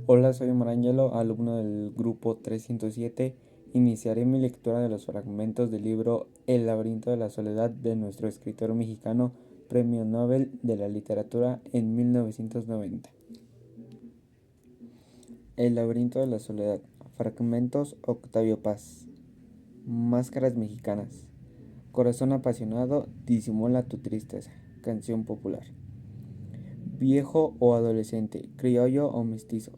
Hola, soy Marangelo, alumno del grupo 307. Iniciaré mi lectura de los fragmentos del libro El laberinto de la soledad de nuestro escritor mexicano, Premio Nobel de la Literatura en 1990. El laberinto de la soledad. Fragmentos Octavio Paz. Máscaras mexicanas. Corazón apasionado, disimula tu tristeza. Canción popular. Viejo o adolescente, criollo o mestizo,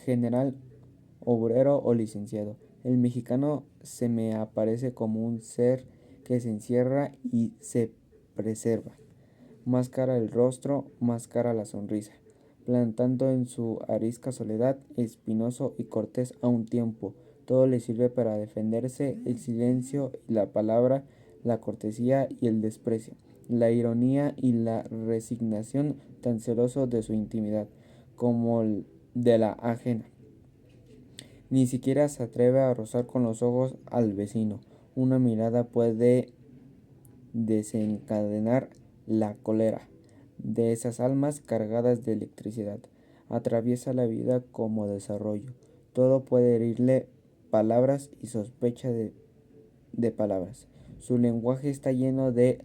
general, obrero o licenciado. El mexicano se me aparece como un ser que se encierra y se preserva. Máscara el rostro, máscara la sonrisa, plantando en su arisca soledad, espinoso y cortés a un tiempo. Todo le sirve para defenderse: el silencio y la palabra, la cortesía y el desprecio, la ironía y la resignación, tan celoso de su intimidad como de la ajena. Ni siquiera se atreve a rozar con los ojos al vecino. Una mirada puede desencadenar la cólera de esas almas cargadas de electricidad. Atraviesa la vida como desarrollo. Todo puede herirle: palabras y sospecha de palabras. Su lenguaje está lleno de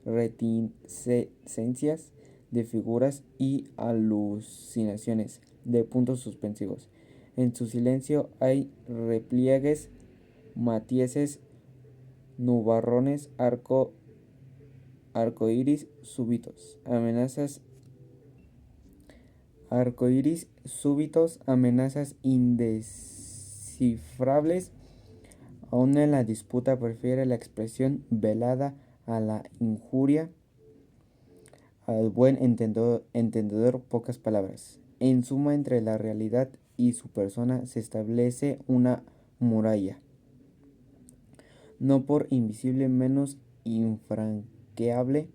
reticencias, de figuras y alucinaciones, de puntos suspensivos. En su silencio hay repliegues, matieses, nubarrones, arcoíris súbitos, amenazas indescifrables. Aún en la disputa prefiere la expresión velada a la injuria. Al buen entendedor pocas palabras. En suma, entre la realidad y su persona se establece una muralla, no por invisible menos infranqueable,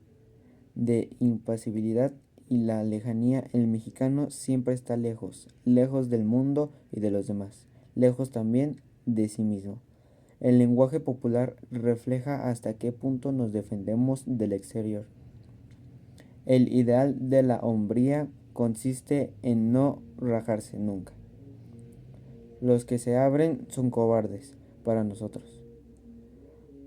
de impasibilidad y la lejanía. El mexicano siempre está lejos, lejos del mundo y de los demás, lejos también de sí mismo. El lenguaje popular refleja hasta qué punto nos defendemos del exterior. El ideal de la hombría consiste en no rajarse nunca. Los que se abren son cobardes para nosotros.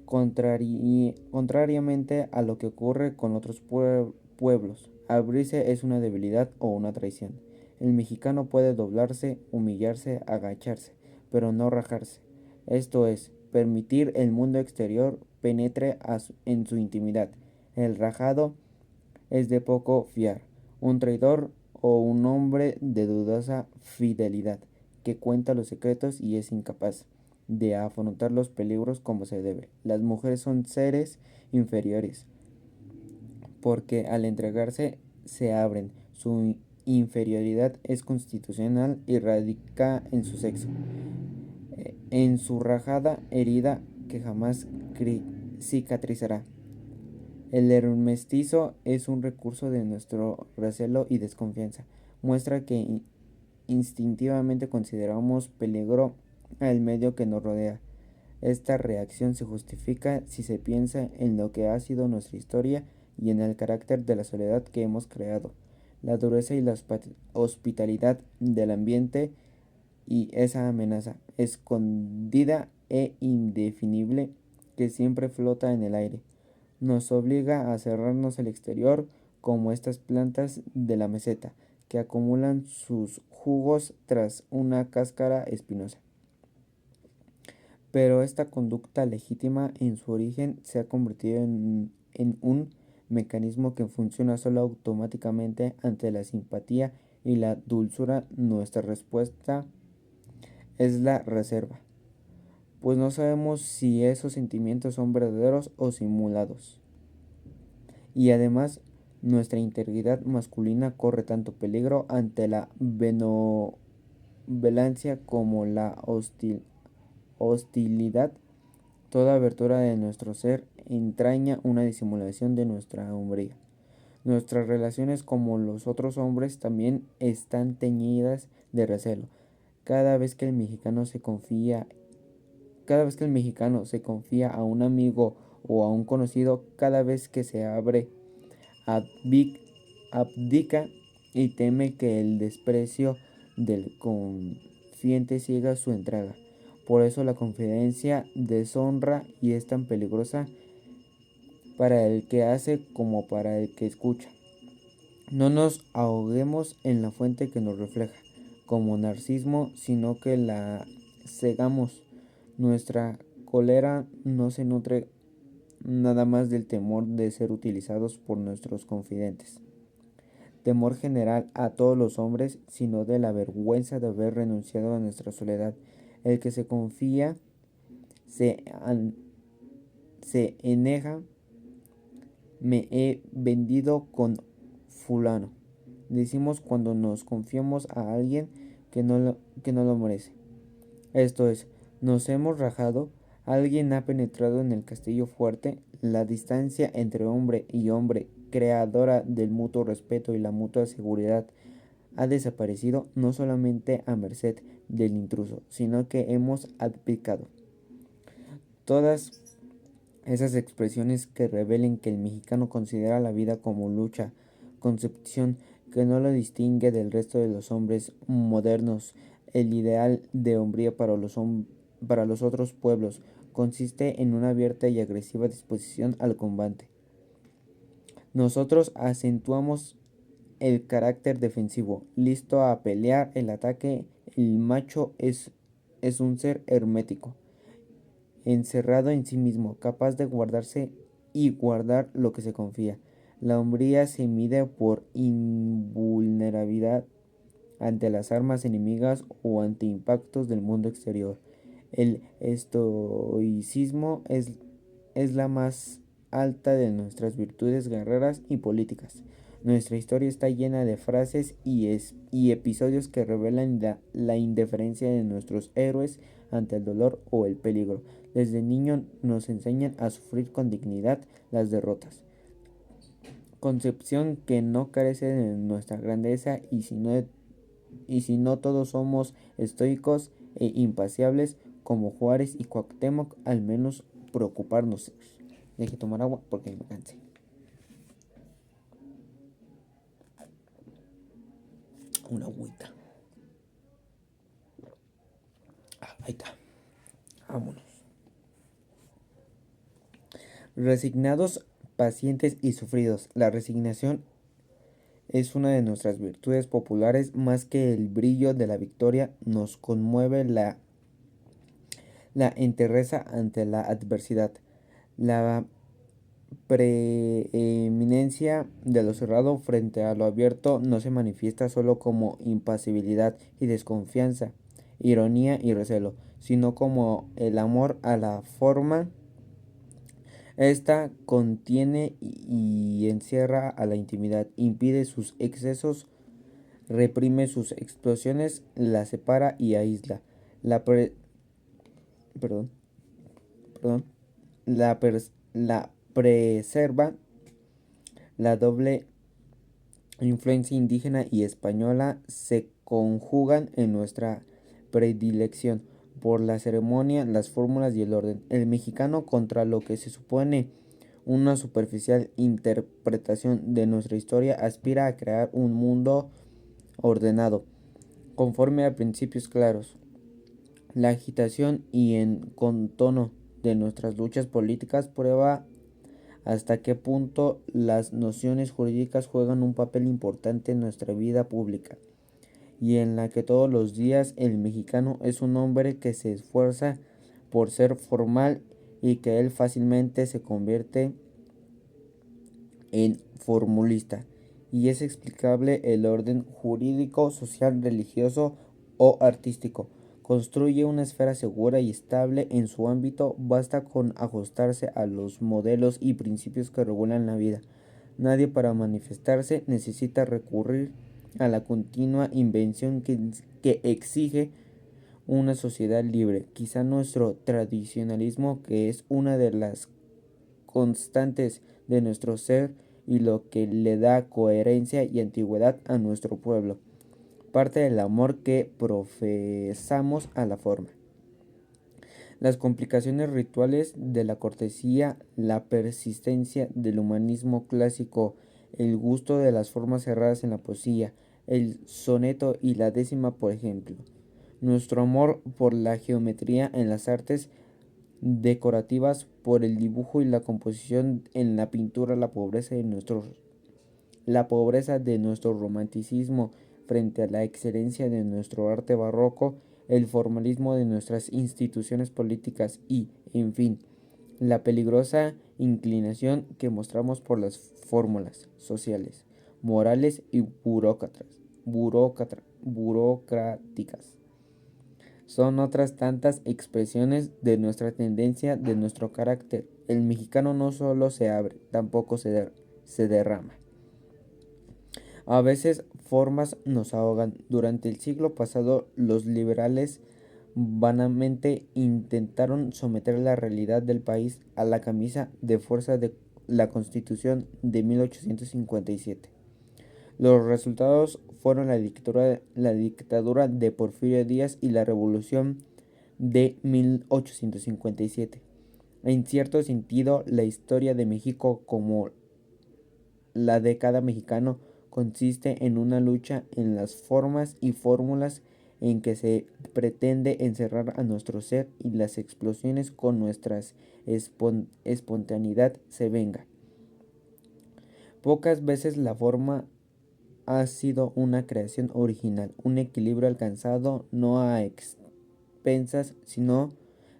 Contrariamente a lo que ocurre con otros pueblos, abrirse es una debilidad o una traición. El mexicano puede doblarse, humillarse, agacharse, pero no rajarse. Esto es, permitir el mundo exterior penetre en su intimidad. El rajado es de poco fiar, un traidor o un hombre de dudosa fidelidad, que cuenta los secretos y es incapaz de afrontar los peligros como se debe. Las mujeres son seres inferiores, porque al entregarse se abren. Su inferioridad es constitucional y radica en su sexo, en su rajada herida que jamás cicatrizará. El mestizo es un recurso de nuestro recelo y desconfianza. Muestra que instintivamente consideramos peligro al medio que nos rodea. Esta reacción se justifica si se piensa en lo que ha sido nuestra historia y en el carácter de la soledad que hemos creado, la dureza y la hospitalidad del ambiente, y esa amenaza escondida e indefinible que siempre flota en el aire nos obliga a cerrarnos al exterior, como estas plantas de la meseta que acumulan sus jugos tras una cáscara espinosa. Pero esta conducta legítima en su origen se ha convertido en un mecanismo que funciona solo automáticamente ante la simpatía y la dulzura. Nuestra respuesta es la reserva, pues no sabemos si esos sentimientos son verdaderos o simulados. Y además, nuestra integridad masculina corre tanto peligro ante la benovelancia como la hostilidad. Toda abertura de nuestro ser entraña una disimulación de nuestra hombría. Nuestras relaciones como los otros hombres también están teñidas de recelo. Cada vez que el mexicano se confía, cada vez que el mexicano se confía a un amigo o a un conocido, cada vez que se abre, abdica y teme que el desprecio del confiante ciega su entrega. Por eso la confidencia deshonra y es tan peligrosa para el que hace como para el que escucha. No nos ahoguemos en la fuente que nos refleja, como narcismo, sino que la cegamos. Nuestra cólera no se nutre nada más del temor de ser utilizados por nuestros confidentes, temor general a todos los hombres, sino de la vergüenza de haber renunciado a nuestra soledad. El que se confía se eneja, me he vendido con fulano. Decimos cuando nos confiamos a alguien que no lo merece. Esto es, nos hemos rajado, alguien ha penetrado en el castillo fuerte, la distancia entre hombre y hombre, creadora del mutuo respeto y la mutua seguridad, ha desaparecido no solamente a merced del intruso, sino que hemos abdicado. Todas esas expresiones que revelen que el mexicano considera la vida como lucha, concepción que no lo distingue del resto de los hombres modernos, el ideal de hombría para los otros pueblos consiste en una abierta y agresiva disposición al combate. Nosotros acentuamos el carácter defensivo, listo a pelear el ataque. El macho es un ser hermético, encerrado en sí mismo, capaz de guardarse y guardar lo que se confía. La hombría se mide por invulnerabilidad ante las armas enemigas o ante impactos del mundo exterior. El estoicismo es la más alta de nuestras virtudes guerreras y políticas. Nuestra historia está llena de frases y episodios que revelan la indiferencia de nuestros héroes ante el dolor o el peligro. Desde niño nos enseñan a sufrir con dignidad las derrotas, concepción que no carece de nuestra grandeza, y si no todos somos estoicos e impaciables como Juárez y Cuauhtémoc, al menos preocuparnos. Deje tomar agua porque me cansé. Una agüita. Ahí está. Vámonos. Resignados, pacientes y sufridos. La resignación es una de nuestras virtudes populares. Más que el brillo de la victoria, nos conmueve la entereza ante la adversidad. La preeminencia de lo cerrado frente a lo abierto no se manifiesta solo como impasibilidad y desconfianza, ironía y recelo, sino como el amor a la forma. Esta contiene y encierra a la intimidad, impide sus excesos, reprime sus explosiones, la separa y aísla. La pre- perdón, perdón, la preserva. La doble influencia indígena y española se conjugan en nuestra predilección por la ceremonia, las fórmulas y el orden. El mexicano, contra lo que se supone una superficial interpretación de nuestra historia, aspira a crear un mundo ordenado, conforme a principios claros. La agitación y encontono de nuestras luchas políticas prueba hasta qué punto las nociones jurídicas juegan un papel importante en nuestra vida pública, y en la que todos los días el mexicano es un hombre que se esfuerza por ser formal y que él fácilmente se convierte en formulista, y es explicable el orden jurídico, social, religioso o artístico. Construye una esfera segura y estable en su ámbito, basta con ajustarse a los modelos y principios que regulan la vida. Nadie para manifestarse necesita recurrir a la continua invención que exige una sociedad libre. Quizá nuestro tradicionalismo, que es una de las constantes de nuestro ser y lo que le da coherencia y antigüedad a nuestro pueblo, parte del amor que profesamos a la forma. Las complicaciones rituales de la cortesía, la persistencia del humanismo clásico, el gusto de las formas cerradas en la poesía, el soneto y la décima, por ejemplo. Nuestro amor por la geometría en las artes decorativas, por el dibujo y la composición en la pintura, la pobreza de nuestro romanticismo frente a la excelencia de nuestro arte barroco, el formalismo de nuestras instituciones políticas y, en fin, la peligrosa inclinación que mostramos por las fórmulas sociales, morales y burocráticas. Son otras tantas expresiones de nuestra tendencia, de nuestro carácter. El mexicano no solo se abre, tampoco se derrama. A veces formas nos ahogan. Durante el siglo pasado, los liberales vanamente intentaron someter la realidad del país a la camisa de fuerza de la Constitución de 1857. Los resultados fueron la dictadura de Porfirio Díaz y la Revolución de 1857. En cierto sentido, la historia de México como la década mexicana consiste en una lucha en las formas y fórmulas en que se pretende encerrar a nuestro ser y las explosiones con nuestra espontaneidad se venga. Pocas veces la forma ha sido una creación original, un equilibrio alcanzado no a expensas, sino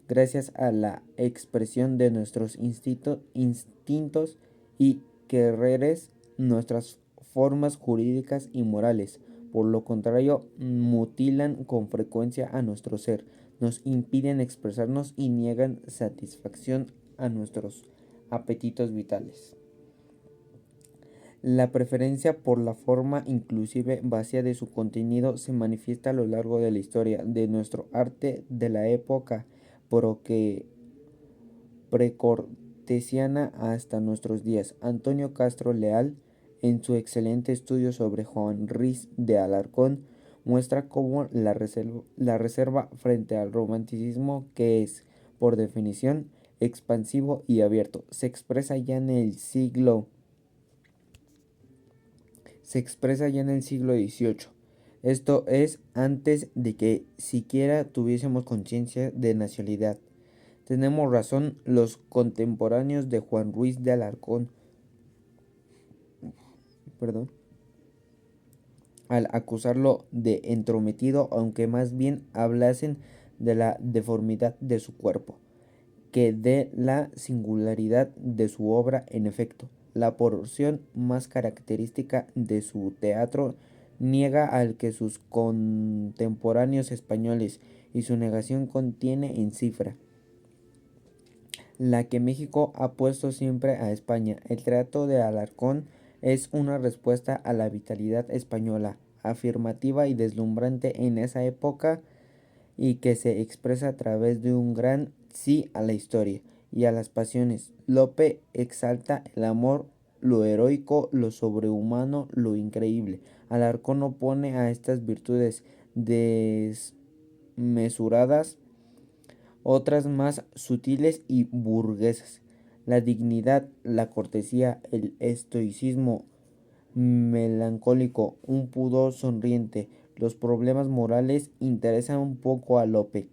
gracias a la expresión de nuestros instintos y quereres, nuestras formas jurídicas y morales. Por lo contrario, mutilan con frecuencia a nuestro ser, nos impiden expresarnos y niegan satisfacción a nuestros apetitos vitales. La preferencia por la forma, inclusive vacía de su contenido, se manifiesta a lo largo de la historia de nuestro arte de la época precortesiana hasta nuestros días. Antonio Castro Leal, en su excelente estudio sobre Juan Ruiz de Alarcón, muestra cómo la reserva frente al romanticismo, que es, por definición, expansivo y abierto, se expresa ya en el siglo XVIII. Esto es antes de que siquiera tuviésemos conciencia de nacionalidad. Tenemos razón los contemporáneos de Juan Ruiz de Alarcón, al acusarlo de entrometido, aunque más bien hablasen de la deformidad de su cuerpo, que de la singularidad de su obra. En efecto, la porción más característica de su teatro niega al que sus contemporáneos españoles, y su negación contiene en cifra la que México ha puesto siempre a España. El trato de Alarcón es una respuesta a la vitalidad española, afirmativa y deslumbrante en esa época, y que se expresa a través de un gran sí a la historia y a las pasiones. Lope exalta el amor, lo heroico, lo sobrehumano, lo increíble. Alarcón opone a estas virtudes desmesuradas otras más sutiles y burguesas: la dignidad, la cortesía, el estoicismo melancólico, un pudor sonriente. Los problemas morales interesan un poco a Lope,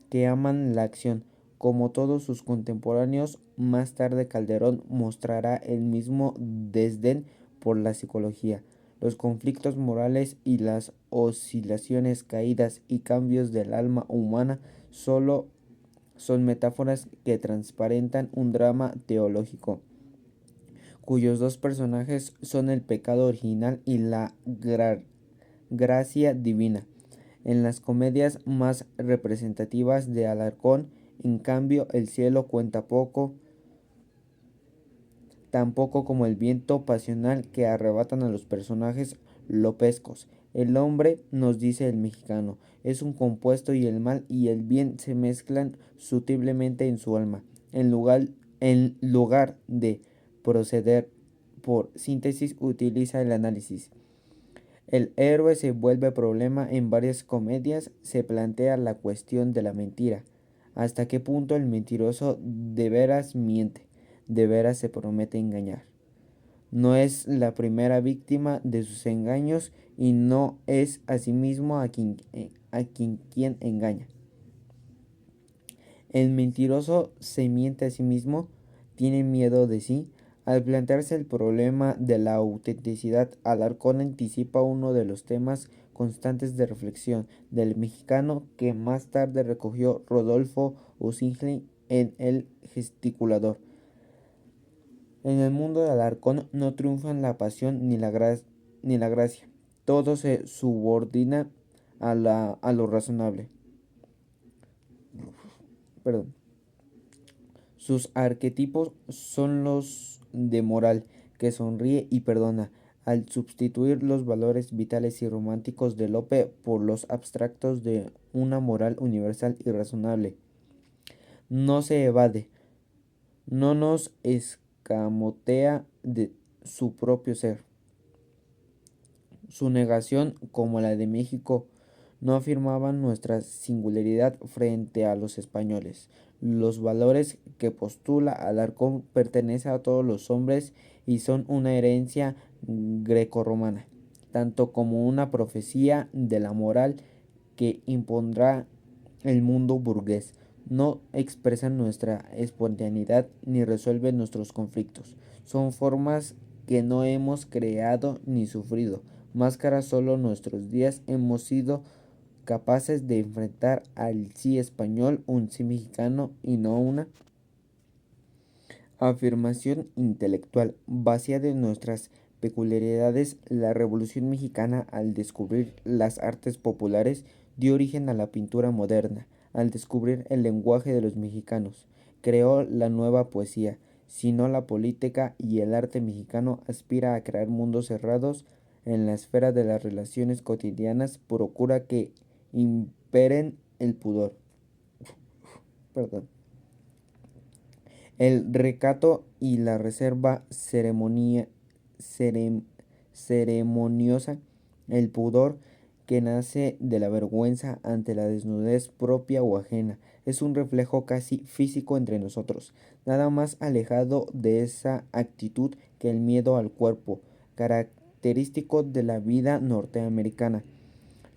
que aman la acción. Como todos sus contemporáneos, más tarde Calderón mostrará el mismo desdén por la psicología. Los conflictos morales y las oscilaciones, caídas y cambios del alma humana solo son metáforas que transparentan un drama teológico, cuyos dos personajes son el pecado original y la gracia divina. En las comedias más representativas de Alarcón, en cambio, el cielo cuenta poco, tan poco como el viento pasional que arrebatan a los personajes lopescos. El hombre, nos dice el mexicano, es un compuesto, y el mal y el bien se mezclan sutilmente en su alma. En lugar de proceder por síntesis, utiliza el análisis. El héroe se vuelve problema. En varias comedias se plantea la cuestión de la mentira. ¿Hasta qué punto el mentiroso de veras miente, de veras se promete engañar? No es la primera víctima de sus engaños y no es asimismo quien engaña. El mentiroso se miente a sí mismo, tiene miedo de sí. Al plantearse el problema de la autenticidad, Alarcón anticipa uno de los temas constantes de reflexión del mexicano que más tarde recogió Rodolfo Usigli en El gesticulador. En el mundo de Alarcón no triunfan la pasión ni la gracia. Todo se subordina a lo razonable. Perdón. Sus arquetipos son los de moral, que sonríe y perdona, al sustituir los valores vitales y románticos de Lope por los abstractos de una moral universal y razonable. No se evade, no nos escamotea de su propio ser. Su negación, como la de México, no afirmaban nuestra singularidad frente a los españoles. Los valores que postula Alarcón pertenecen a todos los hombres y son una herencia grecorromana, tanto como una profecía de la moral que impondrá el mundo burgués. No expresan nuestra espontaneidad ni resuelven nuestros conflictos. Son formas que no hemos creado ni sufrido. Máscaras solo nuestros días hemos sido capaces de enfrentar al sí español, un sí mexicano y no una afirmación intelectual vacía de nuestras peculiaridades. La Revolución Mexicana, al descubrir las artes populares, dio origen a la pintura moderna. Al descubrir el lenguaje de los mexicanos, creó la nueva poesía. Si no, la política y el arte mexicano aspira a crear mundos cerrados en la esfera de las relaciones cotidianas, procura que imperen el pudor. Perdón. El recato y la reserva ceremoniosa, el pudor que nace de la vergüenza ante la desnudez propia o ajena, es un reflejo casi físico entre nosotros, nada más alejado de esa actitud que el miedo al cuerpo, característico de la vida norteamericana.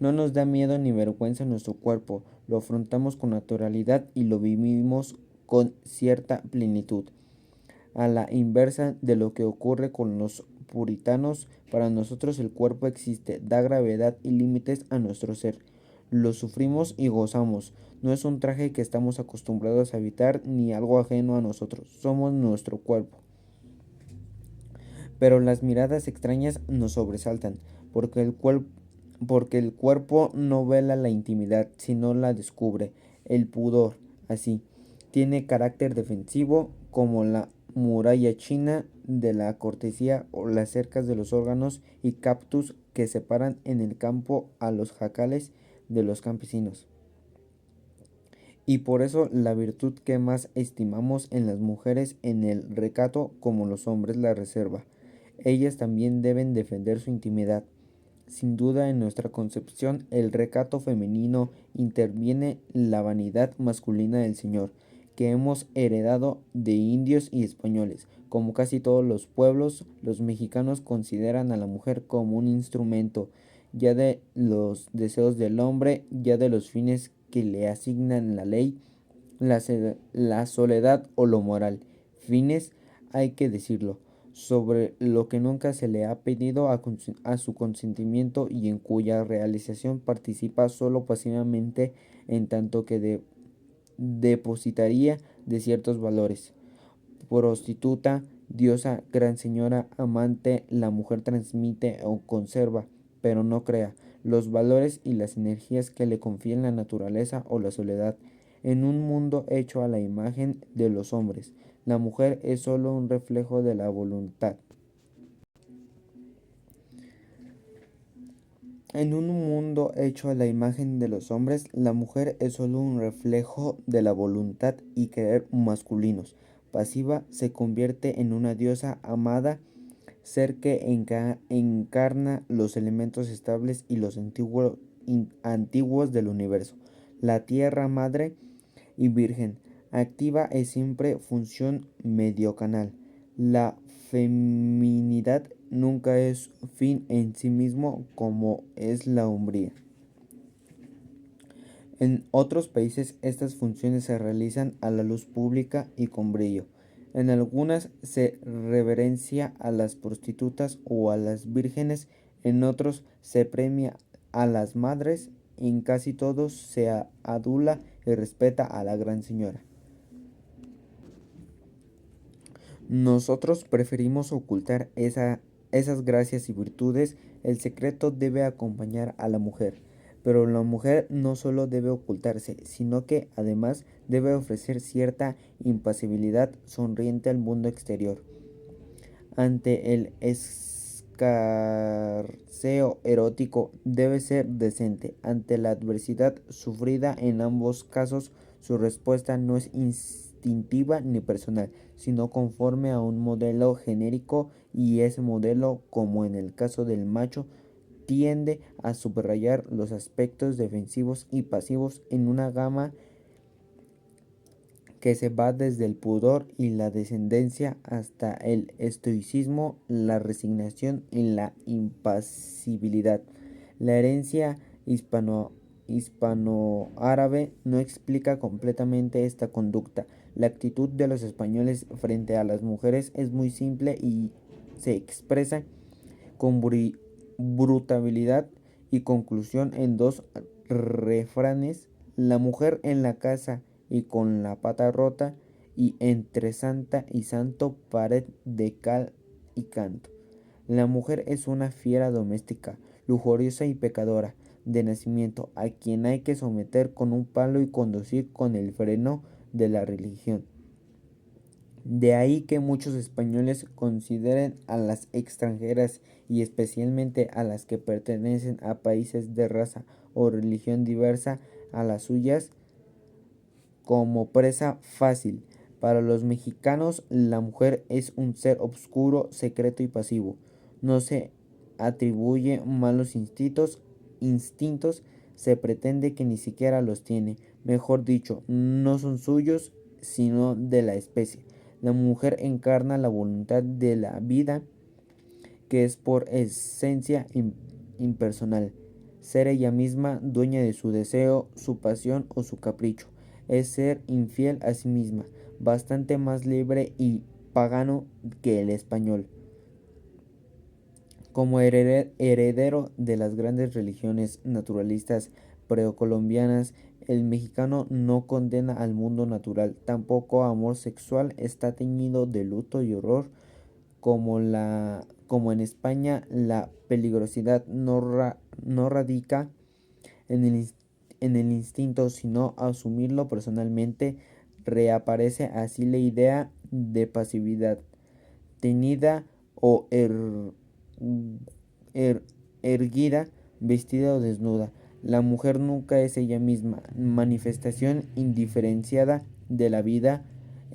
No nos da miedo ni vergüenza nuestro cuerpo, lo afrontamos con naturalidad y lo vivimos con cierta plenitud. A la inversa de lo que ocurre con los puritanos, para nosotros el cuerpo existe, da gravedad y límites a nuestro ser. Lo sufrimos y gozamos. No es un traje que estamos acostumbrados a evitar ni algo ajeno a nosotros. Somos nuestro cuerpo. Pero las miradas extrañas nos sobresaltan, porque el cuerpo no vela la intimidad, sino la descubre. El pudor, así, tiene carácter defensivo, como la muralla china de la cortesía o las cercas de los órganos y cactus que separan en el campo a los jacales de los campesinos. Y por eso la virtud que más estimamos en las mujeres en el recato, como los hombres la reserva. Ellas también deben defender su intimidad. Sin duda, en nuestra concepción, el recato femenino interviene la vanidad masculina del Señor, que hemos heredado de indios y españoles. Como casi todos los pueblos, los mexicanos consideran a la mujer como un instrumento, ya de los deseos del hombre, ya de los fines que le asignan la ley, la soledad o lo moral. Fines, hay que decirlo, sobre lo que nunca se le ha pedido a su consentimiento y en cuya realización participa solo pasivamente en tanto que depositaría de ciertos valores. Prostituta, diosa, gran señora, amante, la mujer transmite o conserva, pero no crea, los valores y las energías que le confían la naturaleza o la soledad. En un mundo hecho a la imagen de los hombres, la mujer es solo un reflejo de la voluntad. En un mundo hecho a la imagen de los hombres, la mujer es solo un reflejo de la voluntad y querer masculinos. Pasiva, se convierte en una diosa amada, ser que encarna los elementos estables y los antiguos del universo. La tierra madre y virgen, activa es siempre función mediocanal. La feminidad nunca es fin en sí mismo como es la hombría. En otros países estas funciones se realizan a la luz pública y con brillo. En algunas se reverencia a las prostitutas o a las vírgenes, en otros se premia a las madres, en casi todos se adula y respeta a la gran señora. Nosotros preferimos ocultar esas gracias y virtudes. El secreto debe acompañar a la mujer, pero la mujer no solo debe ocultarse, sino que además debe ofrecer cierta impasibilidad sonriente al mundo exterior. Ante el escarceo erótico debe ser decente. Ante la adversidad sufrida en ambos casos, su respuesta no es instintiva ni personal, sino conforme a un modelo genérico, y ese modelo, como en el caso del macho, tiende a subrayar los aspectos defensivos y pasivos en una gama que se va desde el pudor y la descendencia hasta el estoicismo, la resignación y la impasibilidad. La herencia hispanoárabe no explica completamente esta conducta. La actitud de los españoles frente a las mujeres es muy simple y se expresa con brutabilidad y conclusión en dos refranes: la mujer en la casa y con la pata rota, y entre santa y santo pared de cal y canto. La mujer es una fiera doméstica, lujuriosa y pecadora de nacimiento, a quien hay que someter con un palo y conducir con el freno de la religión. De ahí que muchos españoles consideren a las extranjeras, y especialmente a las que pertenecen a países de raza o religión diversa a las suyas, como presa fácil. Para los mexicanos, la mujer es un ser obscuro, secreto y pasivo. No se atribuye malos instintos, se pretende que ni siquiera los tiene. Mejor dicho, no son suyos, sino de la especie. La mujer encarna la voluntad de la vida, que es por esencia impersonal. Ser ella misma dueña de su deseo, su pasión o su capricho. Es ser infiel a sí misma, bastante más libre y pagano que el español. Como heredero de las grandes religiones naturalistas precolombianas, el mexicano no condena al mundo natural. Tampoco amor sexual está teñido de luto y horror. Como en España, la peligrosidad no radica en el instinto, sino asumirlo personalmente. Reaparece así la idea de pasividad, teñida o erguida, vestida o desnuda. La mujer nunca es ella misma, manifestación indiferenciada de la vida,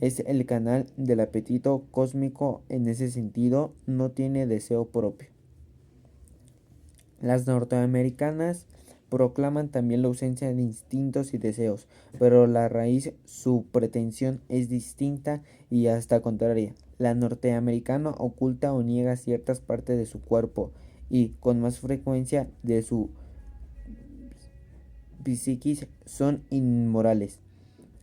es el canal del apetito cósmico. En ese sentido, no tiene deseo propio. Las norteamericanas proclaman también la ausencia de instintos y deseos, pero la raíz, su pretensión, es distinta y hasta contraria. La norteamericana oculta o niega ciertas partes de su cuerpo y, con más frecuencia, de su psiquis, son inmorales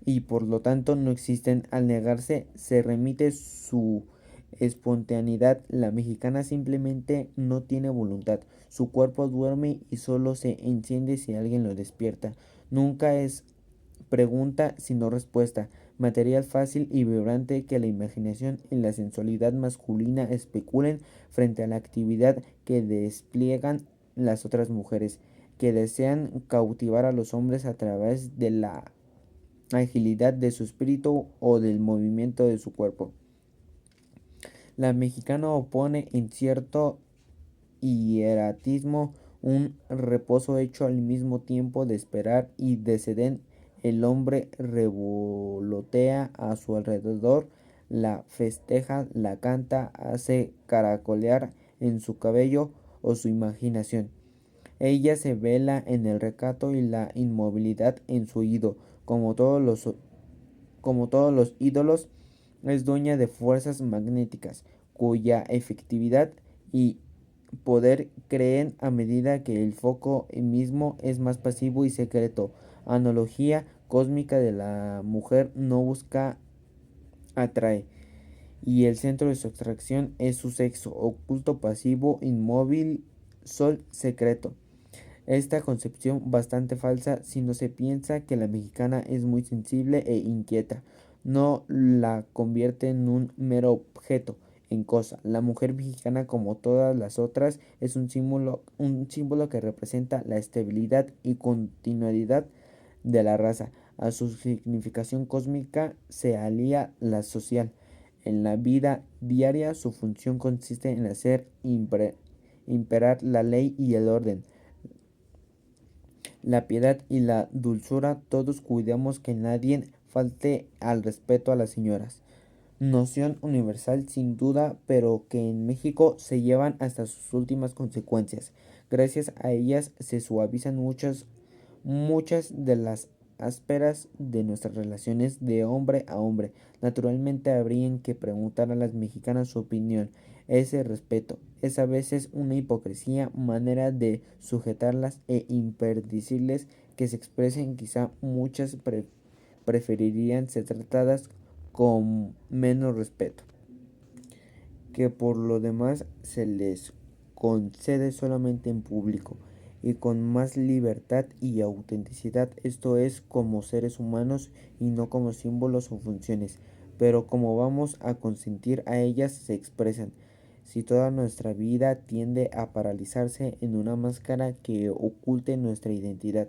y por lo tanto no existen. Al negarse se remite su espontaneidad. La mexicana simplemente no tiene voluntad. Su cuerpo duerme y solo se enciende si alguien lo despierta. Nunca es pregunta sino respuesta, material fácil y vibrante que la imaginación y la sensualidad masculina especulen frente a la actividad que despliegan las otras mujeres, que desean cautivar a los hombres a través de la agilidad de su espíritu o del movimiento de su cuerpo. La mexicana opone en cierto hieratismo un reposo hecho al mismo tiempo de esperar y de sedén. El hombre revolotea a su alrededor, la festeja, la canta, hace caracolear en su cabello o su imaginación. Ella se vela en el recato y la inmovilidad en su oído, como todos los ídolos. es dueña de fuerzas magnéticas, cuya efectividad y poder creen a medida que el foco mismo es más pasivo y secreto. Analogía cósmica de la mujer no busca, atrae, y el centro de su atracción es su sexo, oculto, pasivo, inmóvil, sol secreto. Esta concepción bastante falsa si no se piensa que la mexicana es muy sensible e inquieta, no la convierte en un mero objeto, en cosa. La mujer mexicana, como todas las otras, es un símbolo que representa la estabilidad y continuidad de la raza. A su significación cósmica se alía la social. En la vida diaria su función consiste en hacer imperar la ley y el orden, la piedad y la dulzura. Todos cuidemos que nadie falte al respeto a las señoras. Noción universal sin duda, pero que en México se llevan hasta sus últimas consecuencias. Gracias a ellas se suavizan muchas de las ásperas de nuestras relaciones de hombre a hombre. Naturalmente habrían que preguntar a las mexicanas su opinión. Ese respeto es a veces una hipocresía, manera de sujetarlas e impedírseles que se expresen. Quizá muchas preferirían ser tratadas con menos respeto, que por lo demás se les concede solamente en público y con más libertad y autenticidad, esto es, como seres humanos y no como símbolos o funciones, pero como vamos a consentir a ellas se expresan. Si toda nuestra vida tiende a paralizarse en una máscara que oculte nuestra identidad,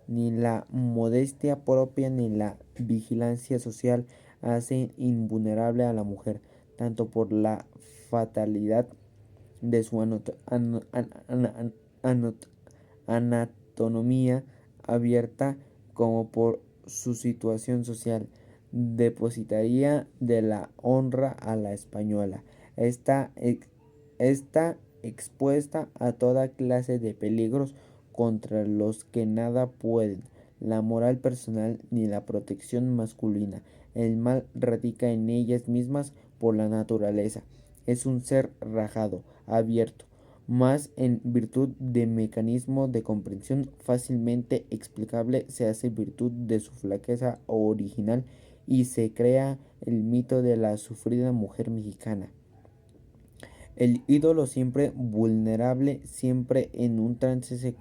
ni la modestia propia ni la vigilancia social hacen invulnerable a la mujer, tanto por la fatalidad de su anatomía abierta como por su situación social. Depositaría de la honra a la española. Está, está expuesta a toda clase de peligros contra los que nada pueden la moral personal ni la protección masculina. El mal radica en ellas mismas por la naturaleza. Es un ser rajado, abierto, más en virtud de mecanismo de comprensión fácilmente explicable se hace virtud de su flaqueza original y se crea el mito de la sufrida mujer mexicana. El ídolo siempre vulnerable, siempre en un trance se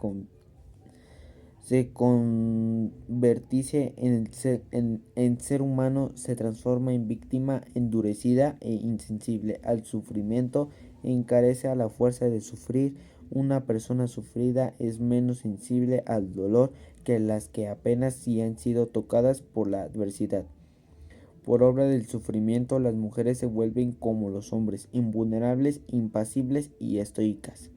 convertirse en ser humano, se transforma en víctima endurecida e insensible al sufrimiento, encarece a la fuerza de sufrir. Una persona sufrida es menos sensible al dolor que las que apenas si han sido tocadas por la adversidad. Por obra del sufrimiento, las mujeres se vuelven como los hombres, invulnerables, impasibles y estoicas.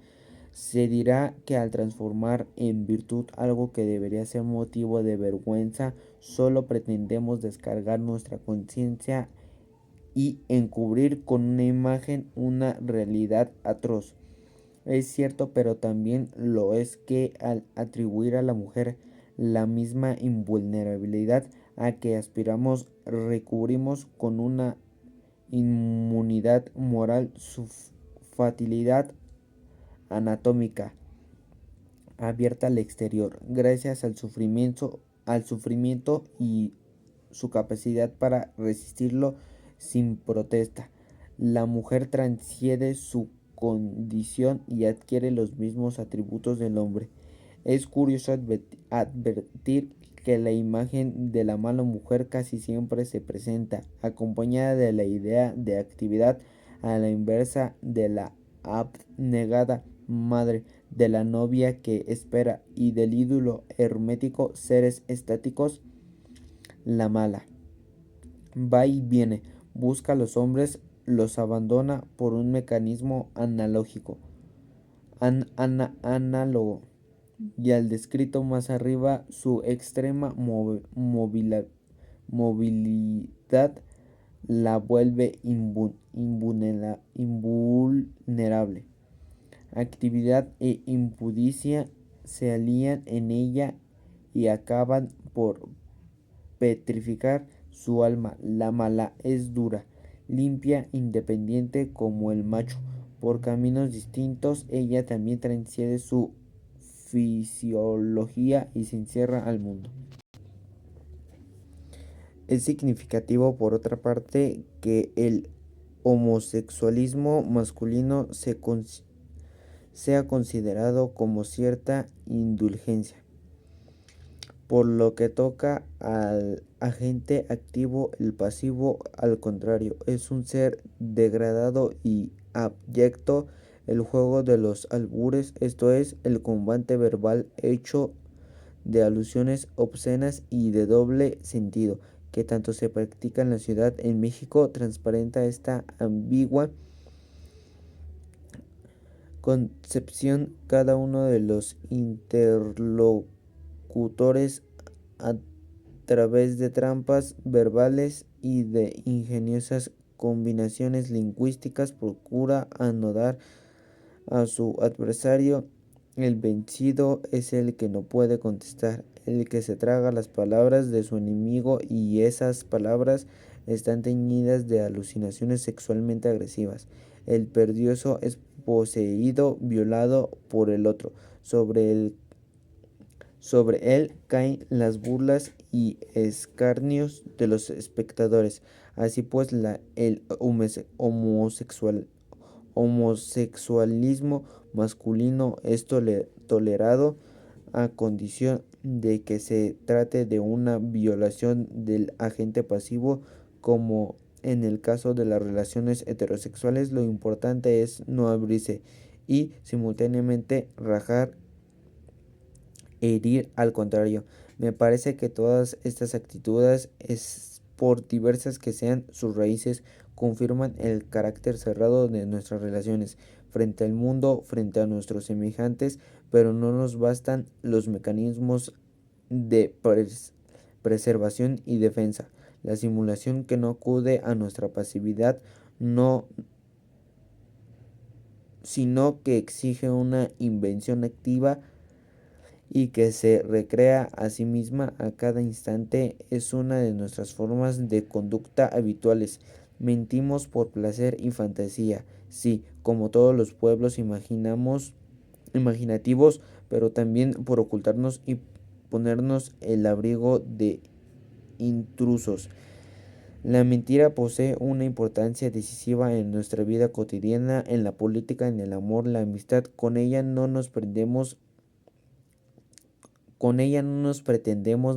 Se dirá que al transformar en virtud algo que debería ser motivo de vergüenza, solo pretendemos descargar nuestra conciencia y encubrir con una imagen una realidad atroz. Es cierto, pero también lo es que al atribuir a la mujer la misma invulnerabilidad a que aspiramos, recubrimos con una inmunidad moral su fatalidad anatómica abierta al exterior, gracias al sufrimiento y su capacidad para resistirlo sin protesta. La mujer transciende su condición y adquiere los mismos atributos del hombre. Es curioso advertir que la imagen de la mala mujer casi siempre se presenta acompañada de la idea de actividad a la inversa de la abnegada madre, de la novia que espera y del ídolo hermético, seres estáticos. La mala va y viene, busca a los hombres, los abandona por un mecanismo análogo, y al descrito más arriba su extrema movilidad la vuelve invulnerable. Actividad e impudicia se alían en ella y acaban por petrificar su alma. La mala es dura, limpia, independiente como el macho. Por caminos distintos, ella también transciende su fisiología y se encierra al mundo. Es significativo, por otra parte, que el homosexualismo masculino sea considerado como cierta indulgencia. Por lo que toca al agente activo, el pasivo, al contrario, es un ser degradado y abyecto. El juego de los albures, esto es, el combate verbal hecho de alusiones obscenas y de doble sentido, que tanto se practica en la ciudad en México, transparenta esta ambigua concepción. Cada uno de los interlocutores, a través de trampas verbales y de ingeniosas combinaciones lingüísticas, procura anodar a su adversario. El vencido es el que no puede contestar, el que se traga las palabras de su enemigo, y esas palabras están teñidas de alucinaciones sexualmente agresivas. El perdioso es poseído, violado por el otro. Sobre él caen las burlas y escarnios de los espectadores. Así pues, el homosexualismo masculino es tolerado a condición de que se trate de una violación del agente pasivo, como en el caso de las relaciones heterosexuales. Lo importante es no abrirse y simultáneamente rajar, herir al contrario. Me parece que todas estas actitudes, por diversas que sean sus raíces, confirman el carácter cerrado de nuestras relaciones frente al mundo, frente a nuestros semejantes, pero no nos bastan los mecanismos de preservación y defensa. La simulación que no acude a nuestra pasividad, no, sino que exige una invención activa y que se recrea a sí misma a cada instante, es una de nuestras formas de conducta habituales. Mentimos por placer y fantasía, sí, como todos los pueblos imaginativos, pero también por ocultarnos y ponernos el abrigo de intrusos. La mentira posee una importancia decisiva en nuestra vida cotidiana, en la política, en el amor, la amistad. Con ella no nos pretendemos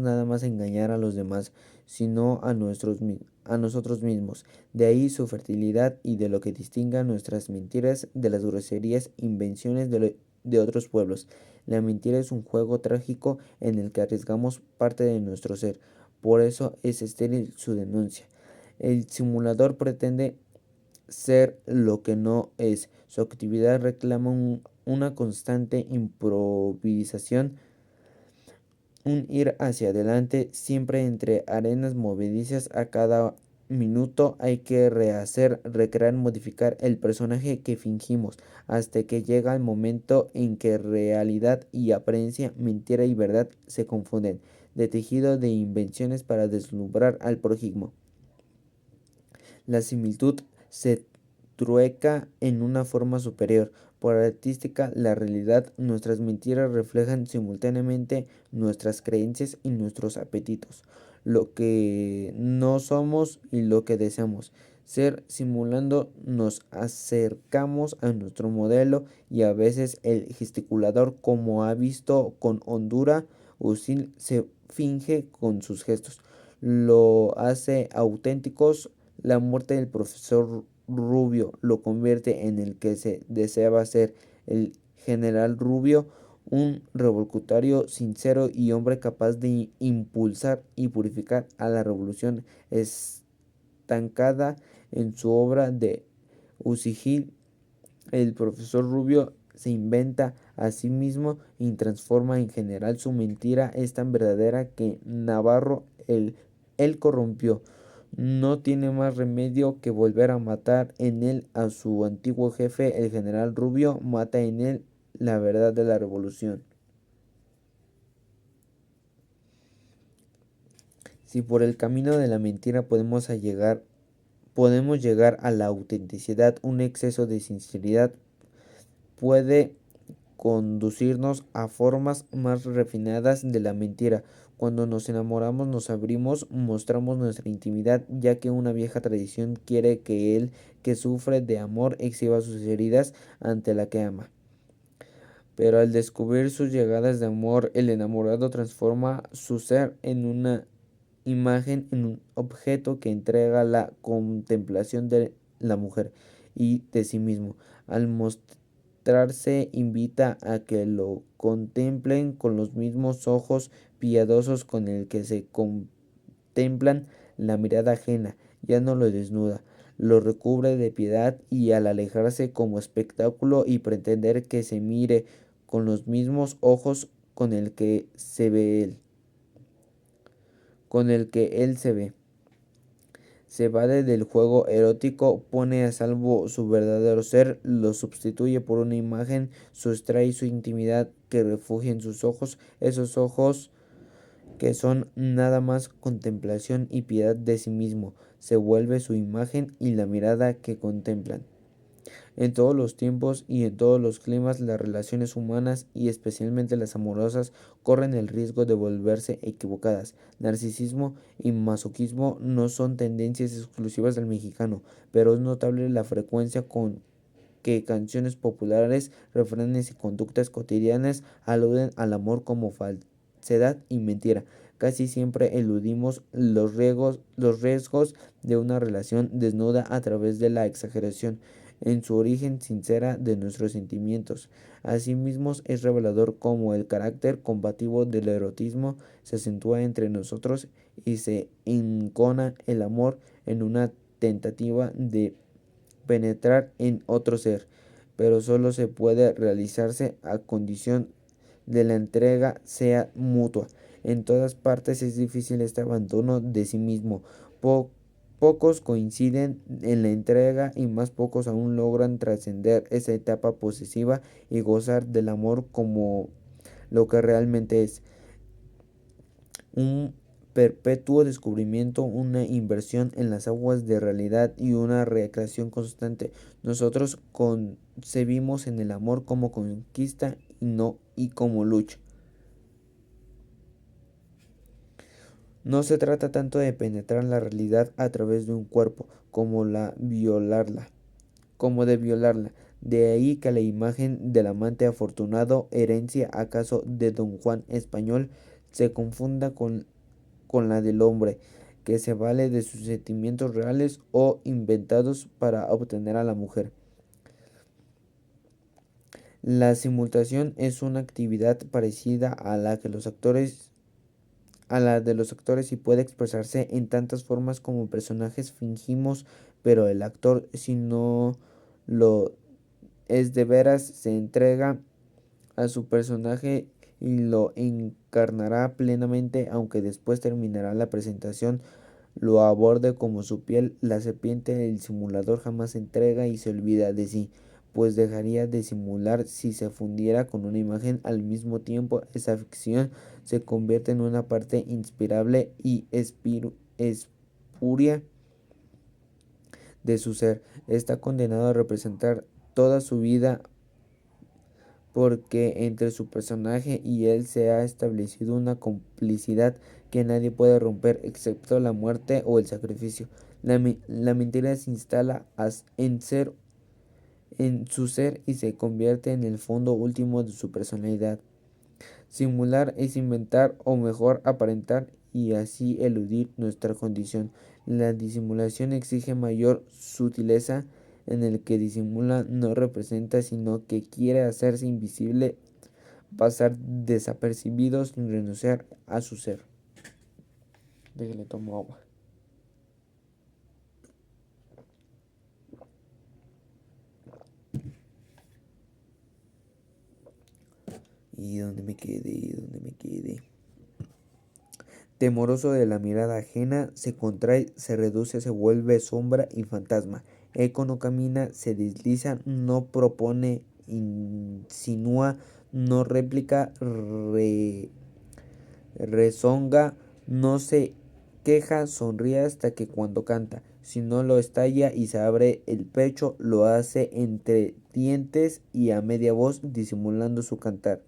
nada más engañar a los demás, sino a nosotros mismos. De ahí su fertilidad, y de lo que distingue a nuestras mentiras de las groserías invenciones de otros pueblos. La mentira es un juego trágico en el que arriesgamos parte de nuestro ser. Por eso es estéril su denuncia. El simulador pretende ser lo que no es. Su actividad reclama una constante improvisación, un ir hacia adelante, siempre entre arenas movedizas. A cada minuto hay que rehacer, recrear, modificar el personaje que fingimos, hasta que llega el momento en que realidad y apariencia, mentira y verdad se confunden, de tejido de invenciones para deslumbrar al prójimo. La similitud se trueca en una forma superior. Por artística, la realidad, nuestras mentiras reflejan simultáneamente nuestras creencias y nuestros apetitos, lo que no somos y lo que deseamos ser. Simulando nos acercamos a nuestro modelo, y a veces el gesticulador, como ha visto con hondura hostil, se finge con sus gestos. Lo hace auténticos. La muerte del profesor Rubio lo convierte en el que se deseaba ser, el general Rubio, un revolucionario sincero y hombre capaz de impulsar y purificar a la revolución estancada. En su obra de Usigil, el profesor Rubio se inventa a sí mismo y transforma en general. Su mentira es tan verdadera que Navarro, él corrompió, no tiene más remedio que volver a matar en él a su antiguo jefe. El general Rubio mata en él la verdad de la revolución. Si por el camino de la mentira podemos llegar podemos llegar a la autenticidad. Un exceso de sinceridad puede conducirnos a formas más refinadas de la mentira. Cuando nos enamoramos nos abrimos, mostramos nuestra intimidad, ya que una vieja tradición quiere que el que sufre de amor exhiba sus heridas ante la que ama. Pero al descubrir sus llegadas de amor, el enamorado transforma su ser en una imagen, en un objeto que entrega la contemplación de la mujer y de sí mismo. Al mostrarse, invita a que lo contemplen con los mismos ojos piadosos con el que se contemplan la mirada ajena. Ya no lo desnuda, lo recubre de piedad, y al alejarse como espectáculo y pretender que se mire con los mismos ojos con el que se ve él, con el que él se ve. Se evade del juego erótico, pone a salvo su verdadero ser, lo sustituye por una imagen, sustrae su intimidad que refugia en sus ojos, esos ojos que son nada más contemplación y piedad de sí mismo, se vuelve su imagen y la mirada que contemplan. En todos los tiempos y en todos los climas, las relaciones humanas, y especialmente las amorosas, corren el riesgo de volverse equivocadas. Narcisismo y masoquismo no son tendencias exclusivas del mexicano, pero es notable la frecuencia con que canciones populares, refranes y conductas cotidianas aluden al amor como falsedad y mentira. Casi siempre eludimos los riesgos de una relación desnuda a través de la exageración en su origen sincera de nuestros sentimientos. Asimismo, es revelador cómo el carácter combativo del erotismo se acentúa entre nosotros y se encona el amor en una tentativa de penetrar en otro ser, pero solo se puede realizarse a condición de la entrega sea mutua. En todas partes es difícil este abandono de sí mismo. Pocos coinciden en la entrega, y más pocos aún logran trascender esa etapa posesiva y gozar del amor como lo que realmente es: un perpetuo descubrimiento, una inversión en las aguas de realidad y una recreación constante. Nosotros concebimos en el amor como conquista y como lucha. No se trata tanto de penetrar la realidad a través de un cuerpo como de violarla. De ahí que la imagen del amante afortunado, herencia acaso de Don Juan español, se confunda con la del hombre, que se vale de sus sentimientos reales o inventados para obtener a la mujer. La simulación es una actividad parecida a la de los actores, y puede expresarse en tantas formas como personajes fingimos, pero el actor, si no lo es de veras, se entrega a su personaje y lo encarnará plenamente, aunque después terminará la presentación lo aborde como su piel. La serpiente, el simulador, jamás se entrega y se olvida de sí, pues dejaría de simular si se fundiera con una imagen. Al mismo tiempo, esa ficción se convierte en una parte inspirable y espuria de su ser. Está condenado a representar toda su vida, porque entre su personaje y él se ha establecido una complicidad que nadie puede romper excepto la muerte o el sacrificio. La mentira se instala en su ser y se convierte en el fondo último de su personalidad. Simular es inventar, o mejor aparentar, y así eludir nuestra condición. La disimulación exige mayor sutileza. En el que disimula no representa, sino que quiere hacerse invisible, pasar desapercibido sin renunciar a su ser. Déjale, tomo agua. Y donde me quedé. Temoroso de la mirada ajena, se contrae, se reduce, se vuelve sombra y fantasma. Eco no camina, se desliza, no propone, insinúa, no réplica, rezonga, no se queja, sonríe hasta que cuando canta. Si no lo estalla y se abre el pecho, lo hace entre dientes y a media voz, disimulando su cantar.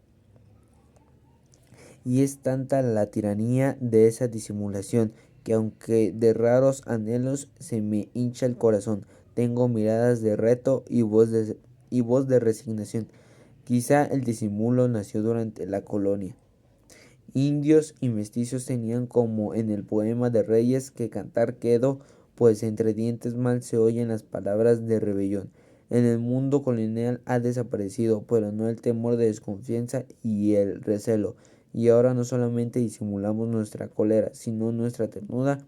Y es tanta la tiranía de esa disimulación, que aunque de raros anhelos se me hincha el corazón, tengo miradas de reto y voz de resignación. Quizá el disimulo nació durante la colonia. Indios y mestizos tenían, como en el poema de Reyes, que cantar quedo, pues entre dientes mal se oyen las palabras de rebelión. En el mundo colonial ha desaparecido, pero no el temor de desconfianza y el recelo. Y ahora no solamente disimulamos nuestra cólera, sino nuestra ternura.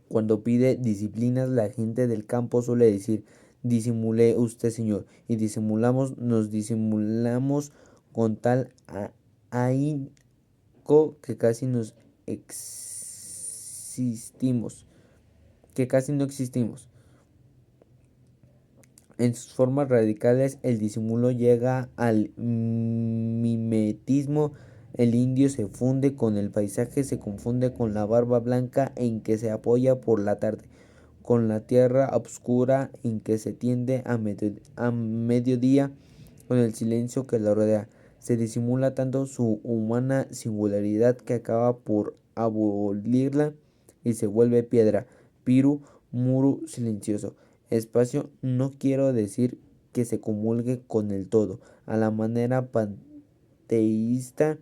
Cuando pide disciplinas, la gente del campo suele decir: disimule usted, señor. Y disimulamos, nos disimulamos con tal ahínco que casi nos existimos, que casi no existimos. En sus formas radicales, el disimulo llega al mimetismo. El indio se funde con el paisaje, se confunde con la barba blanca en que se apoya por la tarde, con la tierra obscura en que se tiende a mediodía, con el silencio que la rodea. Se disimula tanto su humana singularidad que acaba por abolirla y se vuelve piedra, piru, muro silencioso. Espacio, no quiero decir que se comulgue con el todo, a la manera panteísta,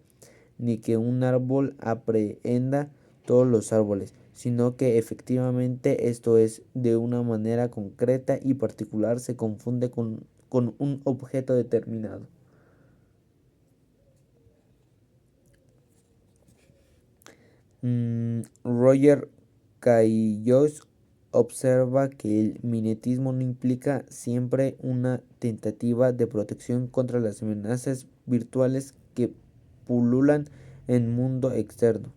ni que un árbol aprehenda todos los árboles, sino que efectivamente, esto es, de una manera concreta y particular, se confunde con un objeto determinado. Roger Caillois observa que el mimetismo no implica siempre una tentativa de protección contra las amenazas virtuales que pululan en el mundo externo.